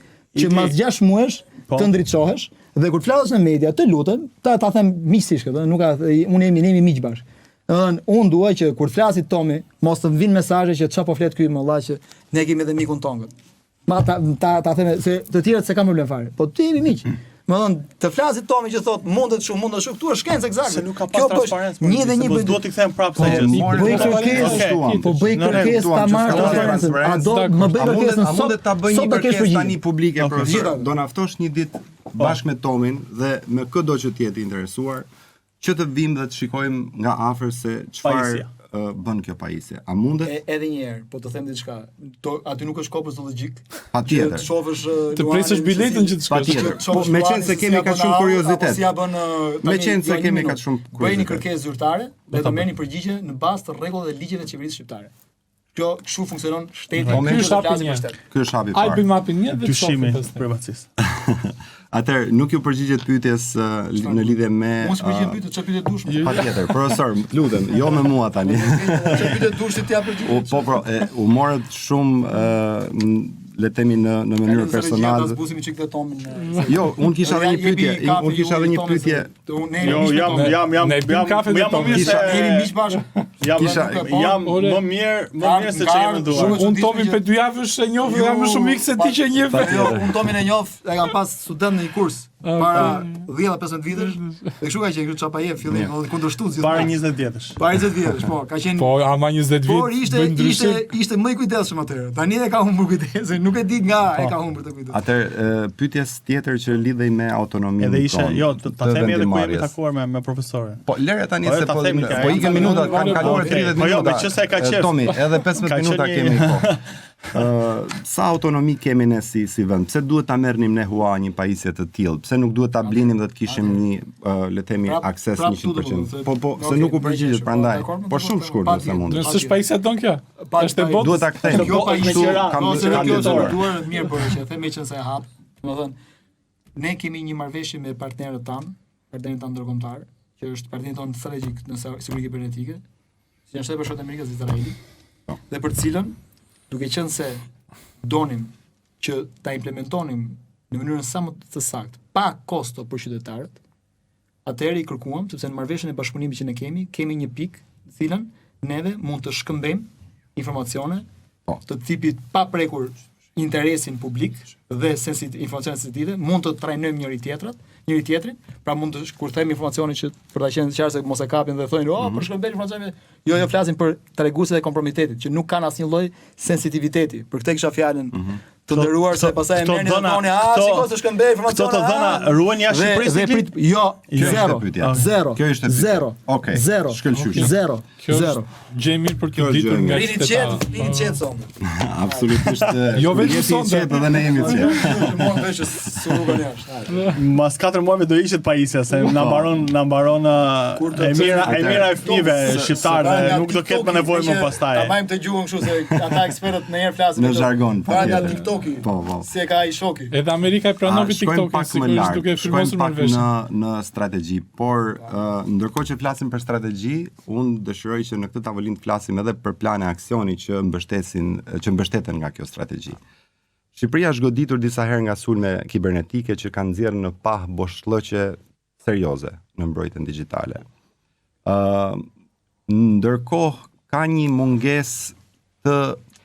që mas 6 muajsh të ndriçohesh. Dhe kur flasësh në media, të lutem, ta them miqësisht, nuk ka unë jemi miq bashkë. Unë dua që kur flasit Tomi, mos të vinë mesazhe që çfarë po flet ky më valla që ne kemi edhe mikun ton. Ma ta them se të tjerët se kanë problem fare. Po ti jemi miq. Të flasit Tomi që thot mundet shumë, këtu është shkencë eksakte. Se nuk ka pas transparencë. Një dhe një duhet t'i them prapë sa gjë. Po bëj kërkesë ta marr transparencën. A do më bëj kërkesën sot? Mundet ta bëj një kërkesë tani publike, profesor. Do na ftosh një ditë bashkë me Tomin dhe me çdo që të jetë interesuar që të vim dhe të shikojmë nga afër se çfarë bën kjo pajisje. A mundet? Edhe një herë, po të them diçka. Aty nuk është kopës zoologjik. Patjetër. Të shohësh të presësh biletën që të shkosh. Po meqense se kemi kaq shumë kuriozitet. Si ja bën meqense se kemi kaq shumë kuriozitet. Bëjeni kërkesë zyrtare dhe të merrni përgjigje në bazë të rregullave dhe ligjeve të qeverisë shqiptare. Kjo kështu funksionon shteti. Ky është hapi 1. Ky është hapi parë. Ai bëjmë hapin 1 dhe dyshimi privatësisë. Atëherë, nuk ju përgjigjet pyetjes në lidhje me Mos përgjigjet pyetjes, çfarë pyetje dush? Patjetër, profesor, lutem, jo me mua tani. Çfarë pyetje dush ti ja përgjigje? Po, u morët shumë le të themi në mënyrë personale. Jo, unë kisha edhe një pyetje. Jam jemi miq bashkë. Jam më mirë se ç'e jam duar. Unë Tomin për 2 javësh e njoh, jam më shumë mik se ti që njeh. Unë Tomin e njoh, e kam pas student në një kurs para 10-15 vitesh, dhe kështu ka qenë Çapaje fillim kundërshtues gjithmonë. Para 20 vjetësh. Para 20 vjetësh, po, ka qenë. Po, ama 20 vjet. Por ishte më i kujdesshëm atëherë. Tani e ka humbur kujdesin, nuk e di nga e ka humbur të kujdes. Atëherë, pyetjes tjetër që lidhej me autonominë. Edhe ishte, jo, ta themi edhe ku jemi takuar me profesoren. Po, lere tani se po ikën minutat, kanë kaluar 30 minuta. Po jo, meqense ka qef. Tomi, edhe 15 minuta kemi kohë. Sa autonomi kemi ne si vend? Pse duhet ta merrnim ne hua një pajisje të tillë? Pse nuk duhet ta blinim dhe të kishim një le të themi akses 100%? Po, se nuk u përgjigjet prandaj. Po shumë shkurt nëse mund. S'është pajisja don kjo? Është e botë. Duhet ta kthejmë. Jo pajisja, kam duar mirë bërë që them që se e hap. Domethënë, ne kemi një marrëveshje me partnerët tanë ndërkombëtar, që është partneri tonë strategjik në siguri kibernetike, si janë Shtetet Bashkuara të Amerikës dhe Izraeli, dhe për cilën duke qenë se donim që ta implementonim në mënyrën sa më të saktë, pa kosto për qytetarët, atëherë i kërkuam, sepse në marrëveshjen e bashkëpunimit që ne kemi një pikë, në cilën neve mund të shkëmbejmë informacione të tipit pa prekur interesin publik dhe informacione sensitive, mund të trajnojmë njëri tjetrin, pra mund të kur them informacione që për ta qenë qartë se mos e kapin dhe thonë, "Oh, për shkëmbejmë informacione." Jo, flasim për treguesit e kompromitetit që nuk kanë asnjë lloj sensitiviteti. Për këtë kisha fjalën të nderuar se pastaj e merrni dhe thoni, "Shikoj se shkëmbej informacione." Këto dhëna ruhen jashtë Shqipërisë. Jo, zero. Kjo ishte zero. Okej. Zero. Shkëlqysh. Zero. Gjej mirë për këtë ditë nga Rini qetë sonde. Absolutisht. Jo vetëm sonde, edhe ne jemi qetë. Mund vesh surrugan jashtë. Mas 4 muajve do ishet pajisja se na mbaron e mira e fëmijëve shqiptarë, nuk do ketë më nevojë më pastaj. Ta majmë të gjuhën kështu se ata ekspertët në herë flasin në jargon. Para TikToki. Po. Si e ka ai shoki. Edhe Amerika e pranoi TikTokin sigurisht duke firmosur marrëveshjen në strategji, por ndërkohë që flasim për strategji, unë dëshiroj që në këtë tavolinë të flasim edhe për plane aksioni që mbështeten nga kjo strategji. Shqipëria është goditur disa herë nga sulme kibernetike që kanë nxjerrë në pah boshllëqe serioze në mbrojtjen digjitale. Ndërkohë ka një mungesë të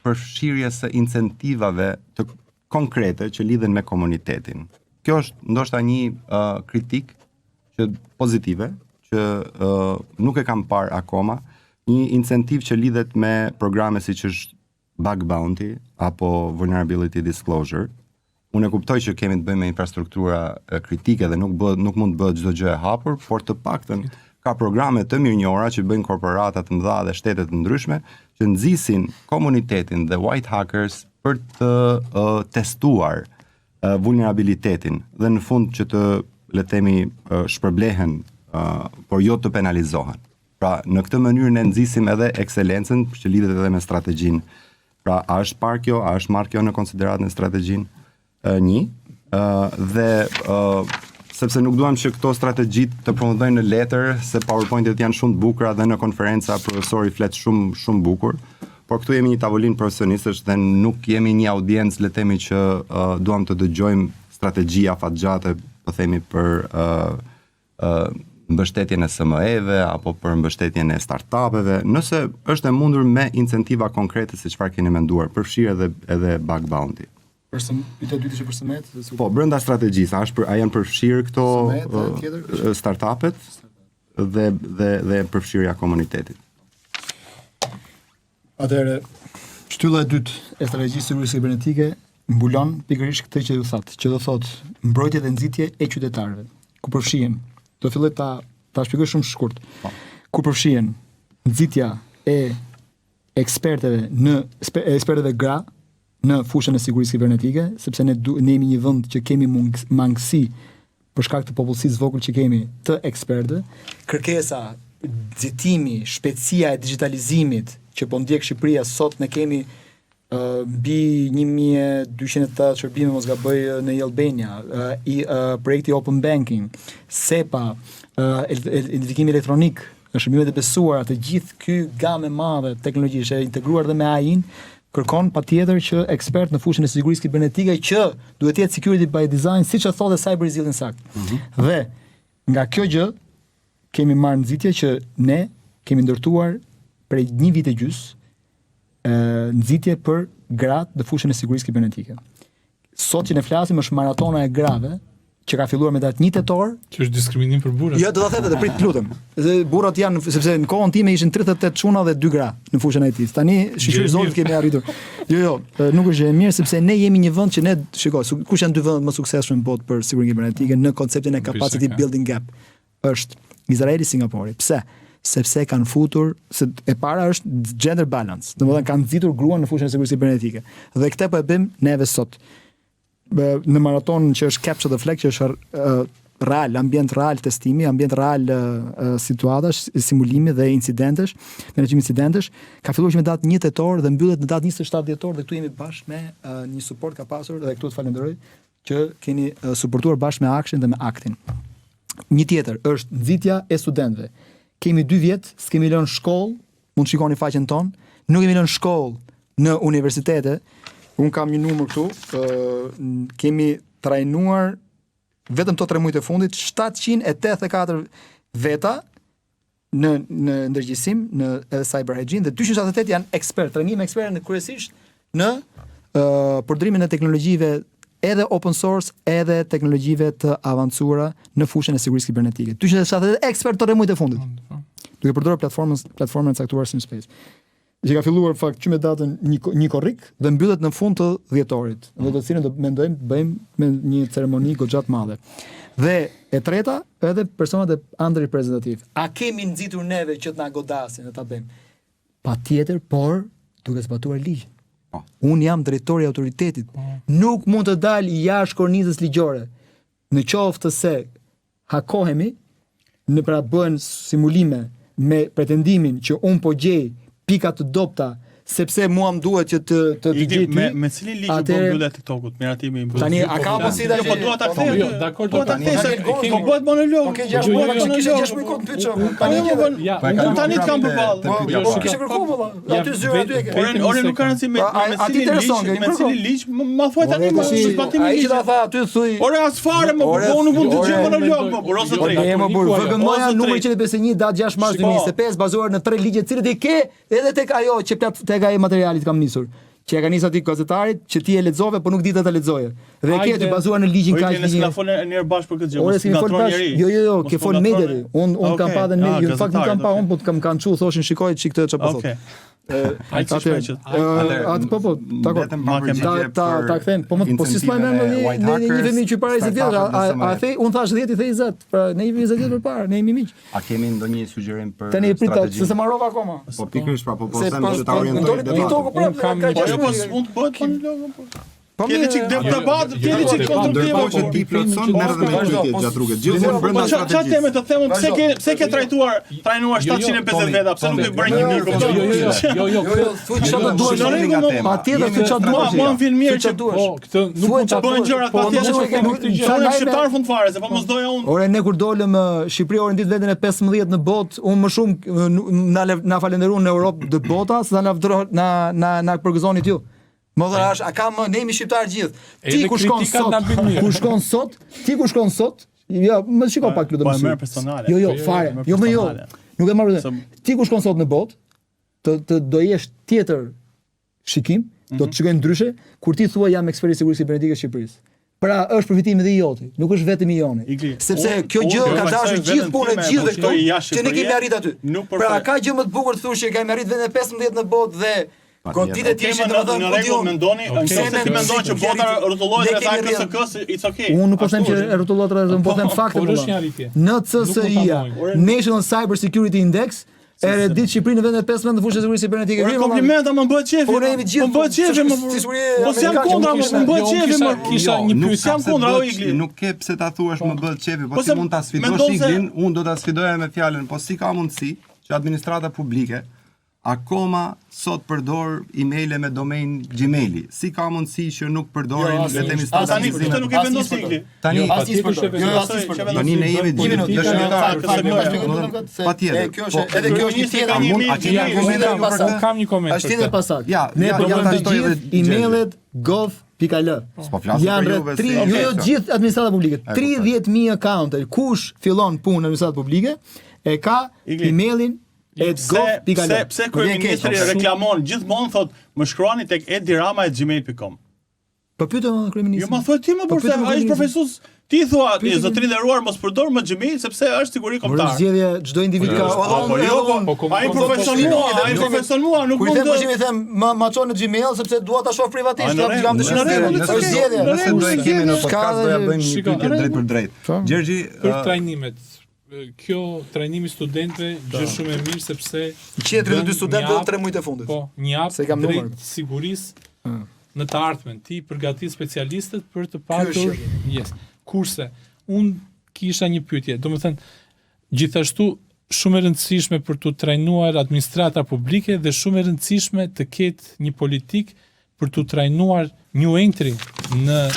përfshirjes së incentivave të konkrete që lidhen me komunitetin. Kjo është ndoshta një kritik që pozitive që nuk e kam parë akoma, një incentiv që lidhet me programe siç është Bug Bounty apo Vulnerability Disclosure, Unë e kuptoj që kemi të bëjmë me infrastruktura kritike dhe nuk mund të bëhet çdo gjë e hapur, por të paktën ka programe të mirënjohura që bëjnë korporata të mëdha dhe shtete të ndryshme që nxisin komunitetin dhe white hackers për të testuar vulnerabilitetin dhe në fund që të le të themi shpërblehen, por jo të penalizohen. Pra, në këtë mënyrë ne nxisim edhe ekselencën që lidhet edhe me strategjinë. Pra, a është parë kjo, a është marrë kjo në konsiderat në strategjinë dhe sepse nuk duam që këto strategjit të promovojnë në letër, se PowerPoint-et janë shumë të bukura dhe në konferenca profesori flet shumë bukur, por këtu jemi një tavolinë profesionistësh dhe nuk jemi një audiencë, le të themi që duam të dëgjojmë strategji afatgjate, po themi për mbështetjen e SME-ve apo për mbështetjen e startupeve, nëse është e mundur me incentiva konkrete si çfarë keni menduar, përfshirë edhe bug bounty. Për pyetja e dytë ishte për SME-t? Po, brenda strategjisë, a janë përfshirë këto startupet dhe përfshirja komunitetit? Atëherë, shtylla e dytë e strategjisë sigurisë kibernetike mbulon pikërisht këtë që ju thatë, që do thotë mbrojtje dhe nxitje e qytetarëve, ku përfshihen. Do filloj ta shpjegoj shumë shkurt. Ku përfshihen nxitja e ekspertëve gra në fushën e sigurisë kibernetike, sepse ne jemi një vend që kemi mangësi për shkak të popullsisë vogël që kemi të ekspertëve, kërkesa, nxitimi, shpejtësia e digitalizimit që po ndjek Shqipëria sot, ne kemi mbi 1200 shërbime mos gaboj në Albania, projekti Open Banking, SEPA, identifikimi elektronik, shërbimet e besuara, të gjithë ky gamë e madhe teknologjish e integruar dhe me AI-n, kërkon patjetër që ekspert në fushën e sigurisë kibernetike që duhet të jetë security by design, siç e thotë Cyber Resilience Act. Dhe nga kjo gjë kemi marrë nxitje që ne kemi ndërtuar prej 1 vit e gjys nxitje për gratë në fushën e sigurisë kibernetike. Sot që ne flasim është maratona e grave që ka filluar me datë 1 tetor. Që është diskriminim për burrat. Jo, do ta them edhe prit lutem. Burrat janë, sepse në kohën time ishin 38 çuna dhe 2 gra në fushën e IT. Tani shqyrë zonë kemi arritur. Jo, nuk është e mirë sepse ne jemi një vend që ne, shikoj, kush janë 2 vendet më suksesshëm në botë për sigurinë kibernetike në konceptin e capacity building gap. Është Izraeli, Singapori. Pse? Sepse kanë futur, se e para është gender balance. Domethënë kanë nxitur gruan në fushën e sigurisë kibernetike. Dhe këtë po e bëjmë neve sot. Në maraton që është Capture the Flag, që është real, ambient real testimi, ambient real situatash, simulimi dhe incidentesh, menaxhimi incidentesh, ka filluar që me datë 1 tetor dhe mbyllet në datë 27 dhjetor dhe këtu jemi bashkë me një suport ka pasur dhe këtu të falenderoj që keni suportuar bashkë me Action dhe me Aktin. Një tjetër është nxitja e studentëve. Kemi 2 vjet, s'kemi lënë shkollë, mund të shikoni faqen tonë, nuk kemi lënë shkollë në universitete. Un kam një numër këtu, kemi trajnuar vetëm to 3 muajt e fundit 784 veta në ndërgjegjësim, në edhe cyber hygiene dhe 278 janë ekspert, trajnim ekspert në kryesisht në përdorimin e teknologjive edhe open source, edhe teknologjive të avancuara në fushën e sigurisë kibernetike. 278 ekspert to 3 muajt e fundit. Duke përdorur platformën e caktuar SimSpace. Që ka filluar fakt që me datën një korrik dhe mbyllet në fund të dhjetorit, dhe të cilën do mendojmë bëjmë me një ceremoni goxha të madhe. Dhe e treta, edhe personat e underrepresentative. A kemi nxitur neve që të na godasin dhe ta bëjmë? Patjetër, por duke zbatuar ligjin. Unë jam drejtori i autoritetit. Nuk mund të dal jashtë kornizës ligjore. Në qoftë se hakohemi, në pra bën simulime me pretendimin që unë po gjej pika të dopta sepse mua më duhet që të gjej me cilin ligj po mbyllet TikTokut, miratimi i mbyllet. Tani a ka mundësi po dua ta kthej. Jo, dakor, po ta kthej. Po bëhet monolog. Okej, 6 muaj, kishe 6 muaj kohë pyet çfarë. Tani të kam përballë. Po kishe kërkuar valla. Aty zyra aty e ke. Ore nuk ka rëndësi me cilin ligj, ma thuaj tani më zbatimi ligj. Ai që ta tha aty thuj. Ore as fare më, unë nuk mund të dëgjoj monolog, më burosë drejt. Ne më bur. VGM-ja numri 151 datë 6 mars 2025 bazuar në 3 ligje të cilët i ke edhe tek ajo që tek ai materialit kam nisur. Që e ka nisur aty gazetarit, që ti e lexove, por nuk di ta lexoje. Dhe ke ti bazuar në ligjin kaq ligjin. Ne folën njëherë bash për këtë gjë. Ore si fol bash. Jo, ke fol media. Un kam pa dhe media. Në fakt nuk kam pa, un po kam kanë çu thoshin shikoj çik këtë çfarë po thot. Atë po, dakor. Ta kthen, po si s'ma merr në një vend që para 20 vjetra, a the, un thash 10 i the 20, pra ne jemi 20 vjet përpara, ne jemi miq. A kemi ndonjë sugjerim për tani pritet se marrova akoma. Po pikërisht pra, po them që ta orientojmë debatin. Keni çik debat, keni çik konstruktiv. Po që ti plotson merr dhe me pyetje gjatë rrugës. Gjithmonë brenda strategjisë. Çfarë temë të them, pse ke trajnuar 750 veta, pse nuk e bëre një mikë? Jo, thuaj çfarë duhet. Patjetër se çfarë duhet. Mua vjen mirë që po, këtë nuk mund ta bëjnë gjërat patjetër. Unë shqiptar fund fare, se po mos doja unë. Ore ne kur dolëm Shqipëri orën ditë veten e 15 në botë, unë më shumë na falenderuan në Europë të bota, se na përgëzonit ju. Më thash, a kam ne jemi shqiptar gjithë. Ti ku shkon sot? Ti ku shkon sot? Ja, më shiko pak lutem. Po më personale. Jo, fare. Jo. Nuk e marr. Ti ku shkon sot në botë, të do jesh tjetër shikim, do të shikojnë ndryshe kur ti thua jam ekspert i sigurisë kibernetike Shqipërisë. Pra është përfitimi dhe i joti, nuk është vetëm i joni. Sepse kjo gjë ka dashur gjithë punën e gjithëve këtu, që ne kemi arrit aty. Pra ka gjë më të bukur të thush që kemi arrit vetëm 15 në botë dhe Godite ti ishin në rregull mendoni, nëse ti mendon që bota rrotullohet rreth KSK-s, it's okay. Unë nuk po them që rrotullohet rreth, po them fakte. NCSI-a, National Cyber Security Index, e ditë Shqipërinë në vendet 15 në fushën e sigurisë kibernetike. Komplimenta më bëhet qefi. Unë jemi gjithë. Më bëhet qefi. Po si jam kundra, më bëhet qefi. Kisha një pyetje. Jam kundra o Igli. Nuk ke pse ta thuash më bëhet qefi, po si mund ta sfidosh Iglin? Unë do ta sfidoja me fjalën, po si ka mundësi që administrata publike akoma sot përdor emaile me domain Gmaili. Si ka mundësi që nuk përdorin vetëm tani këtë nuk e vendos Igli. Tani tani ne jemi dëshmitar. Patjetër. Kjo është edhe kjo është një tjetër. Kam një koment. Është tjetër pasaq. Ja, ne përmendëm të gjithë emailet gov.al. Janë rreth 3, jo gjithë administrata publike. 30.000 account. Kush fillon punë në administratë publike e ka emailin Pse kryeministri reklamon gjithmonë thot më shkruani tek edirama@gmail.com. Po pyetëm kryeministrin. Jo më thuaj ti më burse, ai është profesus. Ti thua, zotëri nderuar mos përdor më Gmail sepse është siguri kombëtare. Por zgjedhje çdo individ ka. Ai profesion mua, nuk mund të. Kur i them ma çon në Gmail sepse dua ta shoh privatisht, jam dëshmitar. Është zgjedhje. Nëse do e kemi në podcast do ja bëjmë një pyetje drejt për drejt. Gjergji, për trajnimet. Kjo trajnimi studentëve gjë shumë e mirë sepse 132 studentë do 3 muajt e fundit. Po, një hap drejt sigurisë në të ardhmen. Ti përgatit specialistët për të patur kurse. Unë kisha një pyetje, domethënë gjithashtu shumë e rëndësishme për të trajnuar administrata publike dhe shumë e rëndësishme të ketë një politik për të trajnuar new entry në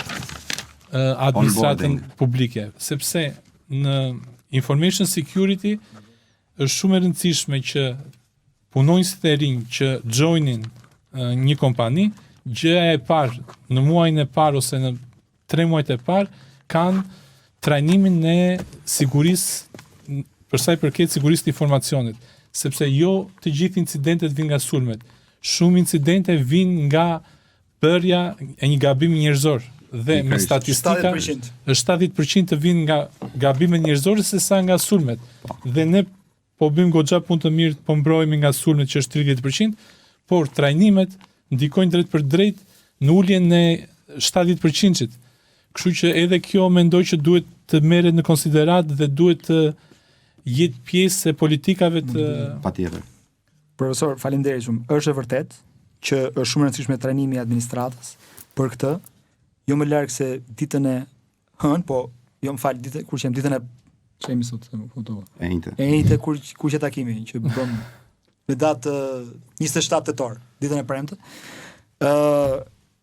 administratën publike, sepse në information security është shumë e rëndësishme që punonjësit e rinj që joinin një kompani, gjëja e parë në muajin e parë ose në 3 muajt e parë kanë trajnimin e sigurisë për sa i përket sigurisë të informacionit, sepse jo të gjithë incidentet vijnë nga sulmet. Shumë incidente vijnë nga bërja e një gabimi njerëzor. Dhe me statistika 70% të vinë nga gabimet njerëzore se sa nga sulmet. Dhe ne po bëjmë goxha punë të mirë, po mbrojmë nga sulmet që është 30%, por trajnimet ndikojnë drejt për drejt në uljen e 70%-shit. Kështu që edhe kjo mendoj që duhet të merret në konsiderat dhe duhet të jetë pjesë e politikave të patjetër. Profesor, faleminderit shumë. Është e vërtetë që është shumë e rëndësishme trajnimi i administratës për këtë. Jo më larg se ditën e po jo më fal ditën kur që jam ditën e çemi sot foto. E njëjtë kur që takimi që bëm me datë 27 tetor, ditën e premte.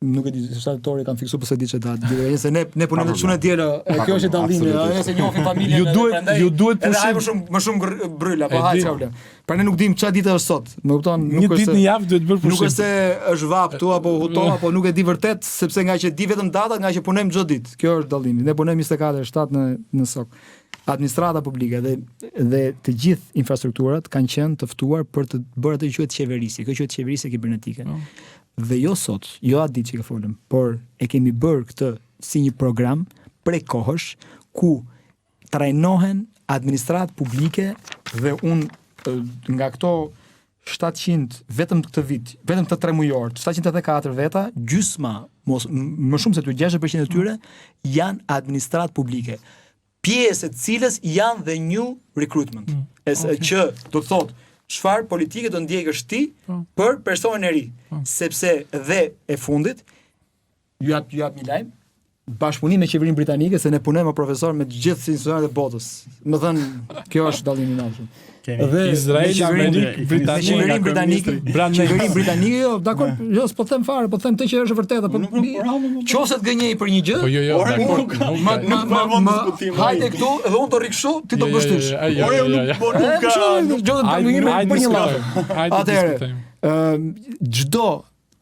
Nuk e di se shtatori kanë fiksuar pse di çfarë datë. Se ne punojmë shumë dielë, kjo është dallimi, nëse njohim familjen. Ju duhet pushim më shumë bryla, po haj problem. Pra ne nuk dimë çfarë ditë është sot. Më kupton, nuk është. Një ditë në javë duhet bërë pushim. Nuk është se është vap këtu apo huton apo nuk e di vërtet, sepse nga që di vetëm datat, nga që punojmë çdo ditë. Kjo është dallimi. Ne punojmë 24/7 në SOK. Administrata publike dhe të gjithë infrastrukturat kanë qenë të ftuar për të bërë atë që quhet qeverisje. Kjo quhet qeverisje kibernetike. Dhe jo sot, jo atë ditë që ka folëm, por e kemi bërë këtë si një program prej kohësh ku trajnohen administratë publike dhe unë nga këto 700 vetëm këtë vit, vetëm të 3 mujor, 784 veta, gjysma, më shumë se 60% e tyre janë administratë publike. Pjesë e cilës janë dhe new recruitment. Që do të thotë çfarë politike do ndjekësh ti për personin e ri, sepse dhe e fundit ju jap një lajm, bashkëpunim me qeverinë britanike se ne punojmë me profesor me të gjithë institucionet e botës. Më thënë, kjo është dallimi i natshëm. Dhe Izrael, Amerikë, Britanike, qeverinë britanike, jo, dakor, jo, s'po them fare, po them të që është e vërtetë, po qose të gënjej për një gjë. Po jo, hajde këtu dhe unë të rikështu, ti do bështysh. Atëherë, çdo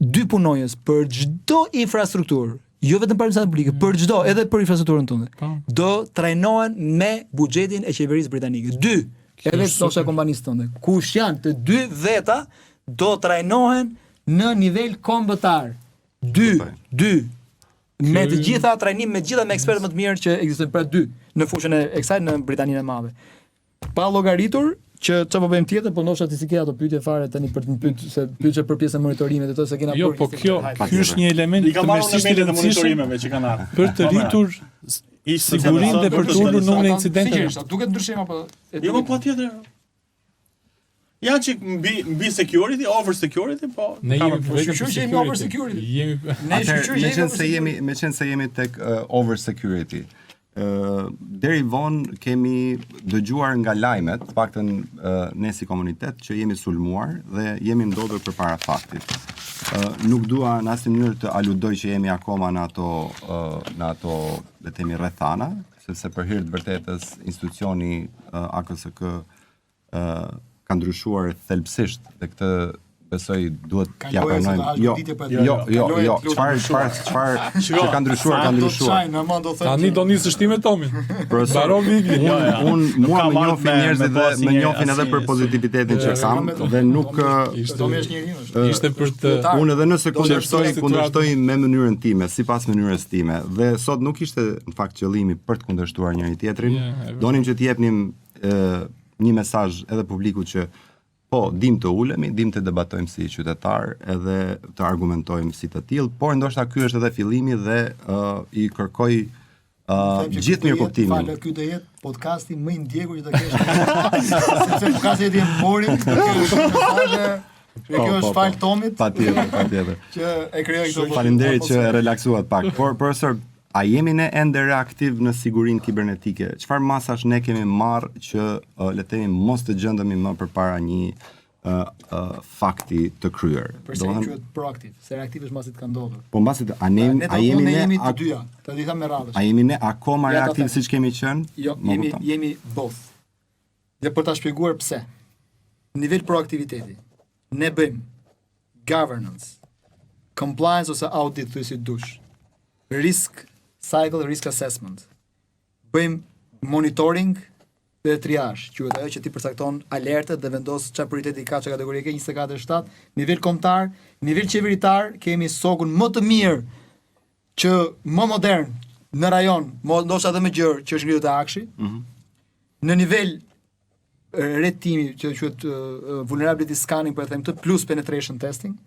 dy punonjës për çdo infrastrukturë, jo vetëm për administratën publike, për çdo, edhe për infrastrukturën tonë, do trajnohen me buxhetin e qeverisë britanike. 2 edhe ose kompanisë tonë. Kush janë të 2 veta do trajnohen në nivel kombëtar. 2 me të gjitha trajnim, me gjitha me ekspertë më të mirë që ekzistojnë, pra 2 në fushën e kësaj në Britaninë e Madhe. Pa llogaritur që çfarë po bëjmë tjetër, po ndoshta ti si ke ato pyetje fare tani për të pyet se pyetje për pjesën e monitorimit e to se kena jo, po ky është një element të mërsisht të monitorimeve që kanë ardhur. Për të rritur sigurinë dhe për të ulur numrin e incidenteve. Duket ndryshim apo jo, po tjetër. Ja që mbi security, over security, po ne jemi jemi over security. Me qenë se jemi tek over security. Deri vonë kemi dëgjuar nga lajmet, paktën ne si komunitet, që jemi sulmuar dhe jemi ndodhur përpara faktit. Nuk dua në asnjë mënyrë të aludoj që jemi akoma në ato le të themi rrethana, sepse për hir të vërtetës institucioni AKSK ka ndryshuar thelbësisht dhe këtë besoj duhet t'ja pranojmë. Jo, çfarë që ka ndryshuar. Tani do nisë shtimet Tomin. Mbaron vitin. Mua më njohin njerëzit dhe më njohin edhe për pozitivitetin që kam dhe nuk ishte për të unë edhe nëse kundërshtoj me mënyrën time, sipas mënyrës time dhe sot nuk ishte në fakt qëllimi për të kundërshtuar njëri tjetrin. Donim që t'jepnim një mesazh edhe publikut që po, dim të ulemi, dim të debatojmë si qytetar, edhe të argumentojmë si të tillë, por ndoshta ky është edhe fillimi dhe i kërkoj gjithë mirëkuptimin. Falë, ky do jetë podcasti më i ndjekur që do kesh. Sepse podcasti i Emporit, kjo është fal Tomit. Patjetër. Që e krijoi këto. Faleminderit që relaksuat pak. Por profesor, a jemi ne ende reaktiv në sigurinë kibernetike? Çfarë masash ne kemi marrë që le të themi mos të gjendemi më përpara një fakti të kryer? Do të thonë proaktiv, se reaktiv është mbasi të ka ndodhur. Po mbasi a jemi të dyja, të di me radhësh. A jemi ne akoma reaktiv siç kemi qenë? Jo, jemi both. Dhe për ta shpjeguar pse. Nivel proaktiviteti. Ne bëjmë governance, compliance ose audit thuaj si dush. Risk cycle, risk assessment. Bëjmë monitoring dhe triage, quhet ajo që ti përcakton alertët dhe vendos çfarë prioriteti ka, çfarë kategori ke, 24/7, nivel kombëtar, nivel qeveritar, kemi SOG-un më të mirë që më modern në rajon, ndoshta edhe më gjerë që është ngritur te Akshi. Në nivel retimi që quhet vulnerability scanning, po e them të plus penetration testing.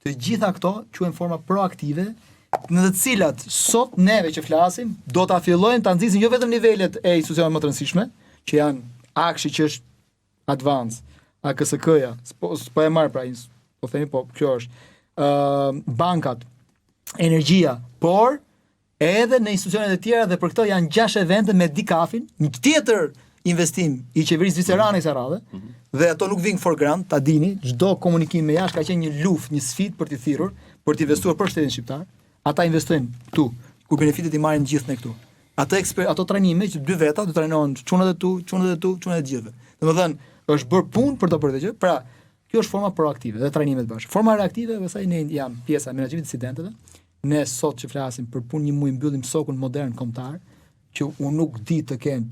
Të gjitha këto quhen forma proaktive në të cilat sot neve që flasim do ta fillojmë ta nxisim jo vetëm nivelet e institucioneve më të rëndësishme, që janë Akshi që është advance, AKSK-ja, po e marr pra, po themi po kjo është bankat, energjia, por edhe në institucionet e tjera dhe për këto janë 6 evente me DICAF-in, një tjetër investim i qeverisë zvicerane kësaj radhe, dhe ato nuk vijnë for grant, ta dini, çdo komunikim me jashtë ka qenë një luftë, një sfidë për t'i thirrur, për të investuar për shtetin shqiptar. Ata investojnë këtu, ku benefitet i marrin gjithë ne këtu. Ato trajnime që 2 veta do trajnohen çunat e tu, çunat e tu, çunat e gjithëve. Domethënë, është bërë punë për të bërë këtë gjë. Pra, kjo është forma proaktive dhe trajnimet bashkë. Forma reaktive, pastaj ne jam pjesa e menaxhimit të incidenteve. Ne sot që flasim për punë një muaj mbyllim SOG-un modern kombëtar, që unë nuk di të kem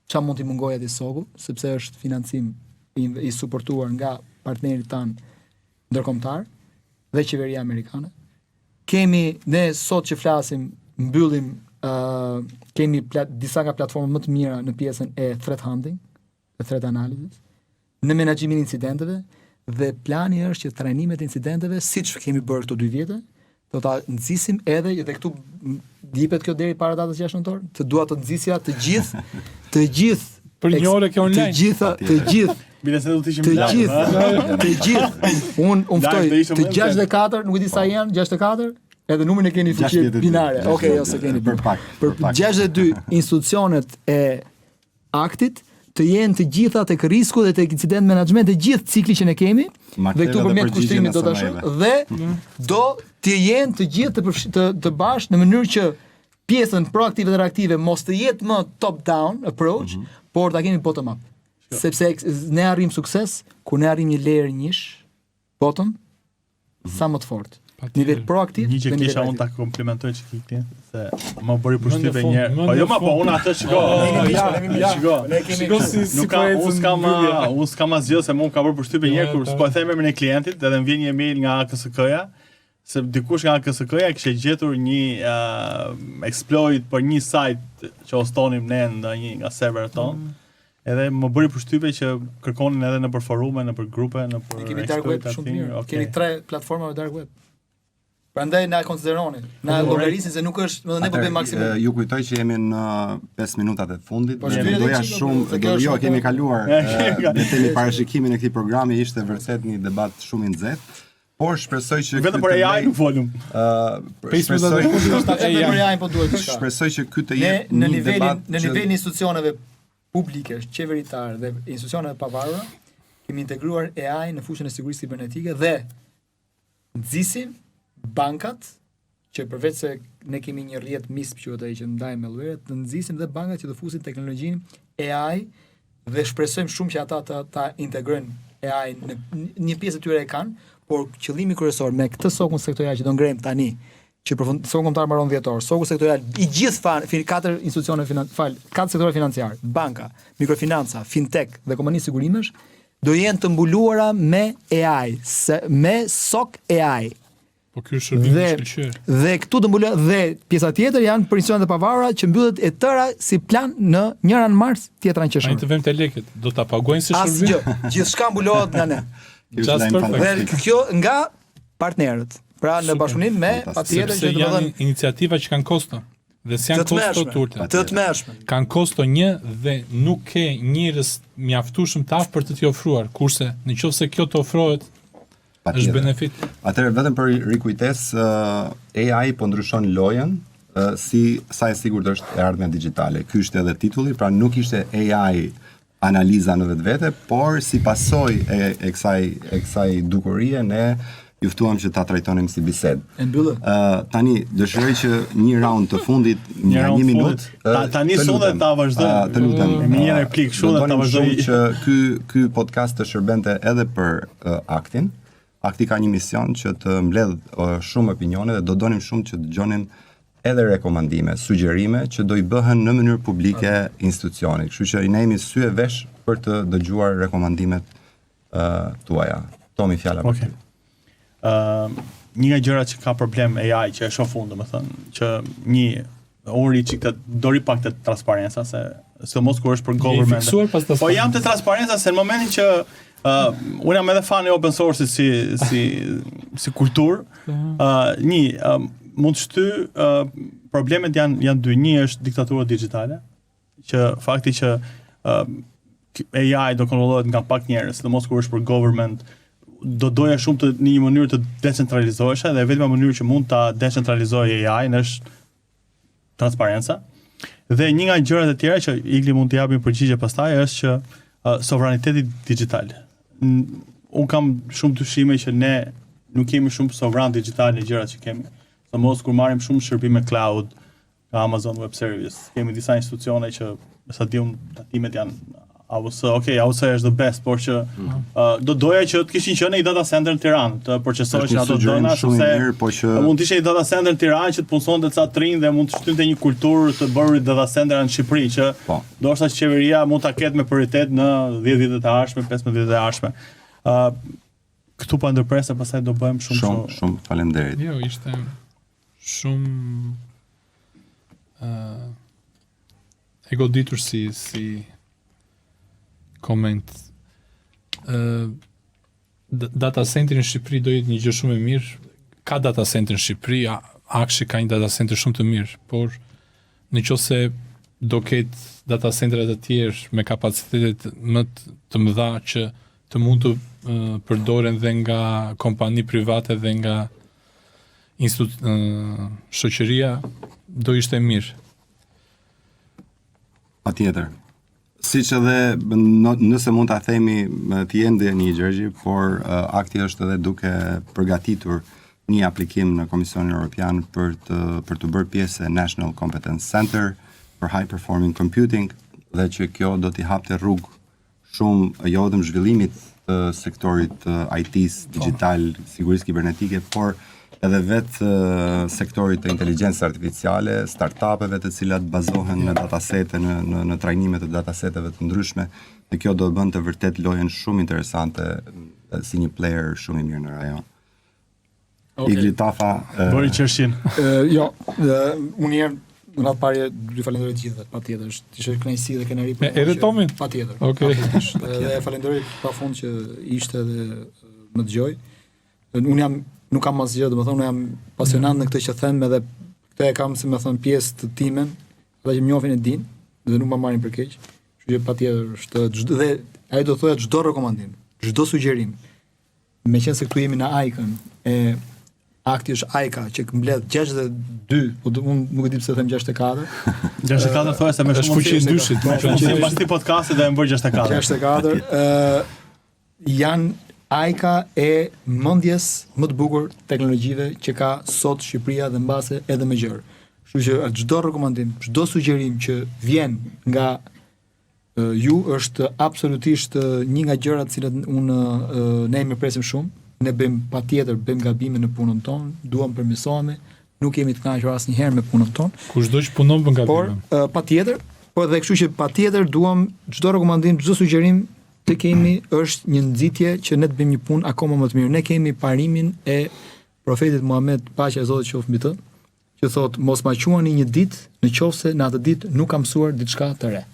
çfarë mund të mungojë atë SOG-u, sepse është financim i suportuar nga partnerit tan ndërkombëtar dhe qeveria amerikane. Kemi ne sot që flasim mbyllim kemi disa nga platformat më të mira në pjesën e threat hunting, e threat analysis, në menaxhimin e incidenteve dhe plani është që trajnimet e incidenteve, siç kemi bërë këto 2 vjete, do ta nxisim edhe këtu jepet kjo deri para datës 6 nëntor, të dua të nxisja të gjithë për një orë ke online. Të gjithë Bile se do të ishim të gjithë. Unë ftoj të 64, nuk e di sa janë, 64, edhe numrin e keni fuqi binare. Okej, ose keni për pak. Për 62 institucionet e aktit të jenë të gjitha tek risku dhe tek incident management, të gjithë cikli që ne kemi, dhe këtu përmjet kushtrimit do ta shoh dhe do të jenë të gjithë të bashkë në mënyrë që pjesën proaktive dhe reaktive mos të jetë më top down approach, por ta kemi bottom up. Sepse ne arrim sukses kur ne arrim një layer njësh bottom sa më të fortë. Nivel proaktiv. Një që kisha unë ta komplimentoj që kikti, se më bëri përshtypje një herë. Po jo më po unë atë shiko. Unë s'kam asgjë se mua ka bërë përshtypje një herë kur s'po e them emrin e klientit, edhe më vjen një email nga AKSK-ja, se dikush nga AKSK-ja kishte gjetur një exploit për një site që hostonim ne ndonjë nga serveret tonë. Edhe më bëri përshtypje që kërkonin edhe në për forume, në për grupe, në për kemi dark web shumë mirë. Kemi 3 platforma dark web. Prandaj na konsideroni, na llogarisin se nuk është, do ne po bëjmë maksimum. Ju kujtoj që jemi në 5 minutat e fundit. Ne doja shumë, kemi kaluar me temi parashikimin e këtij programi, ishte vërtet një debat shumë i nxehtë. Por shpresoj që vetëm për AI nuk folum. Shpresoj që ky të jetë në nivelin institucioneve publike, qeveritare dhe institucioneve pavarura, kemi integruar AI në fushën e sigurisë kibernetike dhe nxisim bankat që përveç se ne kemi një rrjet MISP që ndajmë malware, të nxisim dhe bankat që të fusin teknologjinë AI dhe shpresojmë shumë që ata ta integrojnë AI në një pjesë të tyre e kanë, por qëllimi kryesor me këtë sokun sektorial që do ngrem tani, që sokun kombëtar mbaron 10 orë, soku sektorial i gjithë 4 institucione financiare, 4 sektore financiar, banka, mikrofinanca, fintech dhe kompani sigurimesh, do jenë të mbuluara me AI, me SOC AI. Po ky është shërbim i shkëlqyer. Dhe këtu do mbulohet dhe pjesa tjetër janë për institucionet e pavarura që mbyllet e tëra si plan në 1 mars, tjetra në qershor. Ai të vëmë te lekët, do ta paguajnë si shërbim. Asgjë, gjithçka mbulohet nga ne. Dhe kjo nga partnerët. Pra në bashkëpunim me patjetër që do të thonë iniciativa që kanë kosto dhe si janë kosto turta. Të tmerrshme. Kanë kosto 1 dhe nuk ke njerëz mjaftueshëm të aftë për të t'i ofruar, kurse nëse kjo të ofrohet është benefit. Atëherë vetëm për rikujtesë, AI po ndryshon lojën si sa e sigurt është e ardhmja digjitale. Ky është edhe titulli, pra nuk ishte AI analiza në vetvete, por si pasojë e kësaj dukurie ne ju ftuam që ta trajtonim si bisedë. E mbyllë. Tani dëshiroj që një round të fundit nga 1 minutë. Tani sonde ta vazhdoj. Të lutem. Me një replik shumë ta vazhdoj që ky podcast të shërbente edhe për aktin. Akti ka një mision që të mbledh shumë opinione dhe do donim shumë që dëgjonin edhe rekomandime, sugjerime që do i bëhen në mënyrë publike institucionit. Kështu që ne jemi sy e vesh për të dëgjuar rekomandimet tuaja. Tomi, fjala për ty. Një nga gjërat që ka problem AI që e shoh unë, domethënë, që unë që këtë dori pak të transparenca, se mos kur është për government. Po jam të transparenca se në momentin që unë jam edhe fan e open source si kulturë, mund të shty problemet janë dy. Një është diktatura digjitale, që fakti që AI do kontrollohet nga pak njerëz, sidomos kur është për government, do doja shumë të në një mënyrë të decentralizohesha dhe vetëm mënyrë që mund ta decentralizojë AI është transparenca. Dhe një nga gjërat e tjera që Igli mund të japim përgjigje pastaj është që sovraniteti digital. Un kam shumë dyshime që ne nuk kemi shumë sovran digital në gjërat që kemi. Sidomos kur marrim shumë shërbime cloud nga Amazon Web Service. Kemi disa institucione që sa diun tatimet janë AWS është the best, por që do doja që të kishin qenë një data center në Tiranë, të përqesoheshin ato dona, sepse mund të ishte një data center në Tiranë që të punsonte ca trinj dhe mund të shtynte një kulturë të bërë data center në Shqipëri, që ndoshta qeveria mund ta ketë me prioritet në 10 vitet e ardhshme, 15 vitet e ardhshme. Këtu pa ndërpresë pastaj do bëjmë shumë faleminderit. Jo, ishte shumë e goditur si koment. data center në Shqipëri do jetë një gjë shumë e mirë. Ka data center në Shqipëri, Akshi ka një data center shumë të mirë, por nëse do ketë data centra të tjerë me kapacitetet më të mëdha që të mund të përdoren dhe nga kompani private dhe nga shoqëria, do ishte mirë. Patjetër. Siç edhe nëse mund ta themi të ende një Gjergji, por akti është edhe duke përgatitur një aplikim në Komisionin Evropian për të bërë pjesë e National Competence Center për High Performing Computing, dhe që kjo do t'i hapte rrugë shumë jo vetëm zhvillimit të sektorit IT-s, digital, sigurisë kibernetike, por edhe vetë sektorit të inteligjencës artificiale, startupeve të cilat bazohen në datasete, në trajnime të dataseteve të ndryshme, dhe kjo do bën të vërtet lojën shumë interesante si një player shumë i mirë në rajon. Igli Tafa... Bëri qërshin. Jo, unë jam në atë parje dy falenderoj të gjithëve, patjetër, ishte kënaqësi dhe kënaqëri për mua. Edhe Tomin? Patjetër. Okej. Dhe falenderoj pafund që ishte dhe më dëgjoi. Unë nuk kam asgjë, domethënë unë jam pasionant në këtë që them, edhe këtë e kam si më thon pjesë të timen, ata që më njohin e din dhe nuk më marrin për keq. Kështu që patjetër është dhe ai do thoya çdo rekomandim, çdo sugjerim. Meqense këtu jemi në AIK-ën e akti është AIK-a që mbledh 62, po unë nuk e di pse them 64. 64 thoya se më shumë fuqi dyshit. Pas këtij podcasti do e mboj 64. 64. Janë AIK-a e mendjes më të bukur teknologjive që ka sot Shqipëria dhe mbase edhe më gjerë. Kështu që çdo rekomandim, çdo sugjerim që vjen nga ju është absolutisht një nga gjërat që unë ne më presim shumë. Ne bëjmë patjetër bëjmë gabime në punën tonë, duam përmirësohemi, nuk jemi të kënaqur asnjëherë me punën tonë. Kushdo që punon bën gabime. Por patjetër, po dhe kështu që patjetër duam çdo rekomandim, çdo sugjerim të kemi është një nxitje që ne të bëjmë një punë akoma më të mirë. Ne kemi parimin e profetit Muhammed, paqja e Zotit qoftë mbi të, që thotë mos ma quani një ditë nëse në atë ditë nuk kam mësuar diçka të re.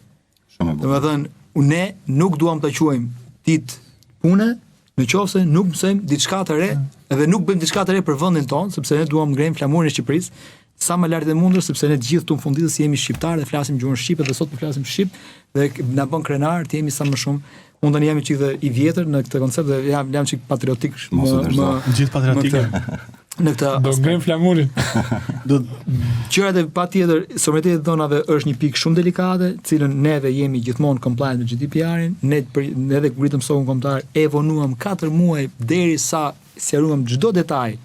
Shumë e bukur. Domethënë ne nuk duam ta quajmë ditë pune nëse nuk mësojmë diçka të re dhe nuk bëjmë diçka të re për vendin tonë, sepse ne duam ngrejmë flamurin e Shqipërisë sa më lart e mundur, sepse ne të gjithë këtu në funditës jemi shqiptarë dhe flasim gjuhën shqipe dhe sot po flasim shqip dhe na bën krenar të jemi sa më shumë. Unë tani jam çik dhe i vjetër në këtë koncept dhe jam çik patriotik, më gjithë patriotike. Në këtë do ngrem flamurin. Do gjërat e patjetër, sovranitetit të dhënave është një pikë shumë delikate, cilën neve jemi gjithmonë compliant me GDPR-in, ne edhe kur ritëm sokun kombëtar evonuam 4 muaj derisa sqaruam çdo detaj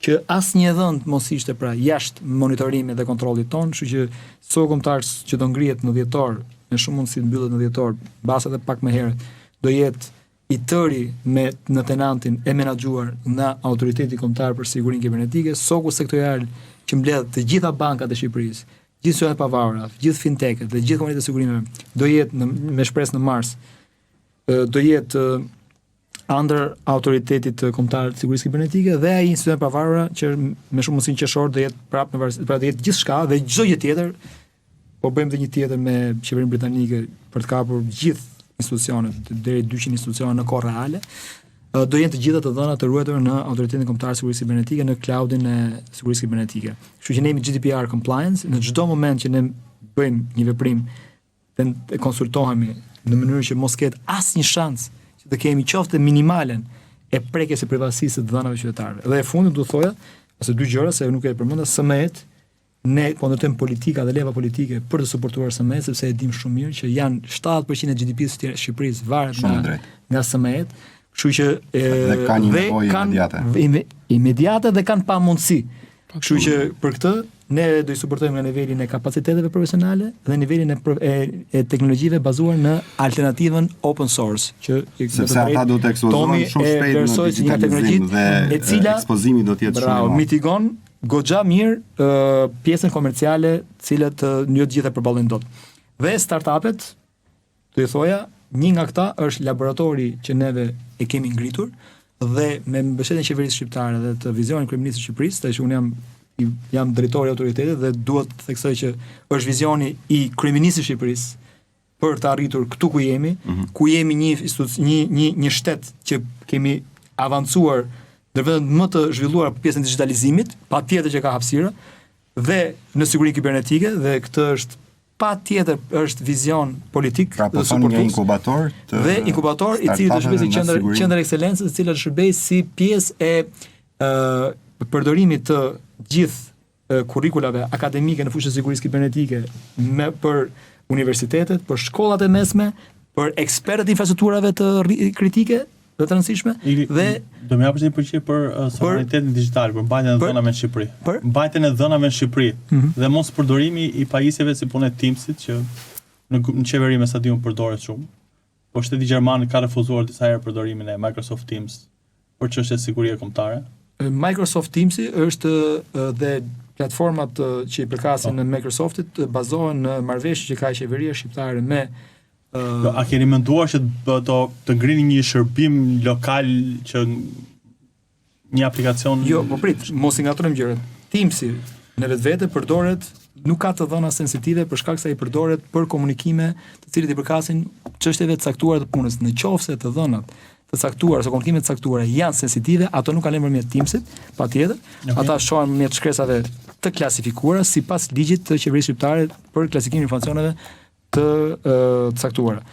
që asnjë dhënë mos ishte pra jashtë monitorimit dhe kontrollit ton, kështu që sokun kombëtar që do ngrihet në dhjetor, me shumë mundësi të mbyllet në dhjetor, mbas edhe pak më herët, do jetë i tëri në tenantin e menaxhuar nga Autoriteti Kombëtar për Sigurinë Kibernetike, soku sektorial që mbledh të gjitha bankat e Shqipërisë, gjithë societet pavara, gjithë finteket dhe gjithë kompanitë e sigurimeve, do jetë me shpresë në mars, do jetë under Autoritetit Kombëtar të Sigurisë Kibernetike dhe ai institucionet pavara që me shumë mundësi qershor do jetë prapë në pra do jetë gjithçka dhe çdo gjë tjetër, po bëjmë edhe një tjetër me qeverinë britanike për të kapur gjithë institucionet, deri 200 institucione në kohë reale, do jenë të gjitha të dhëna të ruajtura në Autoritetin Kombëtar të Sigurisë Kibernetike në cloudin e sigurisë kibernetike. Kështu që ne jemi GDPR compliance, në çdo moment që ne bëjmë një veprim dhe konsultohemi në mënyrë që mos ketë asnjë shans që të kemi qoftë minimalen e prekjes së privatësisë të dhënave qytetarëve. Dhe e fundit do thoya, ose dy gjëra se nuk e përmenda, SME-t, ne po ndërtojmë politika dhe leva politike për të suportuar SME-t, sepse e dim shumë mirë që janë 70% e GDP-s të Shqipërisë varet nga SME-t, kështu që dhe kanë një nevojë imediate dhe kanë pamundësi. Kështu që për këtë ne do i suportojmë nga nivelin e kapaciteteve profesionale dhe nivelin e teknologjive bazuar në alternativën open source, që sepse ata do të ekspozohen shumë shpejt në digitalizim dhe ekspozimi do të jetë shumë. Mitigon goxha mirë pjesën komerciale, cilët jo të gjitha përballojnë dot. Dhe startupet, do i thoja, një nga këta është laboratori që neve e kemi ngritur dhe me mbështetjen e qeverisë shqiptare dhe të vizionit kryeministit të Shqipërisë, tash unë jam drejtori i autoritetit dhe duhet të theksoj që është vizioni i kryeministit të Shqipërisë për të arritur këtu ku jemi, ku jemi një shtet që kemi avancuar, në vendet më të zhvilluara për pjesën e digitalizimit, patjetër që ka hapësira, dhe në sigurinë kibernetike, dhe këtë është patjetër është vizion politik dhe suportues. Një inkubator dhe inkubator i cili do shërbejë si qendër ekselencës, e cila do shërbejë si pjesë e përdorimit të gjithë kurrikulave akademike në fushën e sigurisë kibernetike për universitetet, për shkollat e mesme, për ekspertët e infrastrukturave të kritike dhe të rëndësishme dhe do më japësh një përgjigje për sovranitetin digital, për mbajtjen e dhënave në Shqipëri. Mbajtjen e dhënave në Shqipëri dhe mos përdorimi i pajisjeve si punë Teamsit që në qeveri me stadium përdoret shumë. Po shteti gjerman ka refuzuar disa herë përdorimin e Microsoft Teams për çështje sigurie kombëtare. Microsoft Teams është dhe platformat që i përkasin në Microsoftit bazohen në marrëveshje që ka qeveria shqiptare me a keni menduar që do të ngrini një shërbim lokal që një aplikacion? Jo, po prit, mos i ngatrojmë gjërat. Teamsi në vetvete përdoret, nuk ka të dhëna sensitive për shkak se ai përdoret për komunikime të cilët i përkasin çështjeve të caktuara të punës. Nëse të dhënat të caktuara, ose komunikimet të caktuara janë sensitive, ato nuk kanë nëpërmjet Teamsit, patjetër. Ata shohen nëpërmjet shkresave të klasifikuara sipas ligjit të qeverisë shqiptare për klasifikimin e informacioneve të caktuara.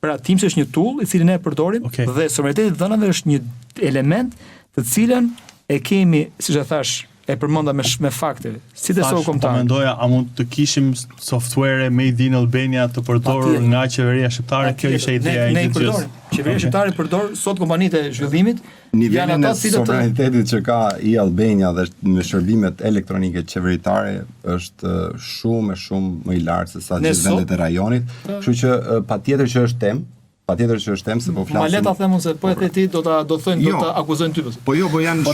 Pra Teams është një tool i cilin ne e përdorim dhe sovraniteti i dhënave është një element të cilën e kemi, siç e thash, e përmenda me fakte, si të sot kombëtar. Mendoja, a mund të kishim software made in Albania të përdorur nga qeveria shqiptare? Kjo ishte ideja e gjithë. Qeveria shqiptare përdor sot kompanitë e zhvillimit, nivelin e sovranitetit që ka i Albania dhe me shërbimet elektronike qeveritare është shumë më i lartë se sa gjithë vendet e rajonit. Kështu që patjetër që është temë. Patjetër që është temë se po flasim. Ma le ta them se po e the ti do thënë do ta akuzojnë ty. Po jo, po janë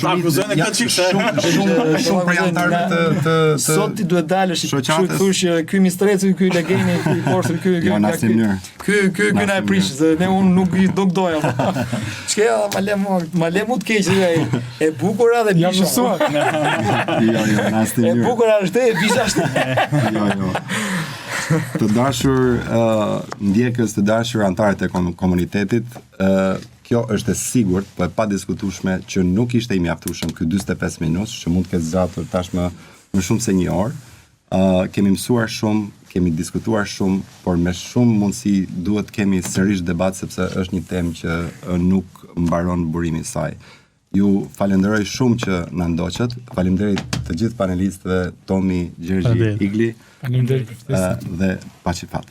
shumë përjantarë të sot ti duhet dalësh kështu thosh ky mistreci, ky legeni, ky porsë, ky na e prish se ne unë nuk doja. Çka ma le mu të keq e bukur edhe jam mësuar. Jo, në asnjë mënyrë. E bukur është e bisha është. Jo. Të dashur ndjekës, të dashur antarët e komunitetit, kjo është e sigurt, po e padiskutueshme që nuk ishte i mjaftueshëm ky 45 minutë, që mund të ketë zgjatur tashmë më shumë se 1 orë. Kemi mësuar shumë, kemi diskutuar shumë, por me shumë mundësi duhet kemi sërish debat sepse është një temë që nuk mbaron burimin e saj. Ju falenderoj shumë që na ndoqët. Faleminderit të gjithë panelistëve, Tomi, Gjergji, Igli. Faleminderit. Dhe paçi fat.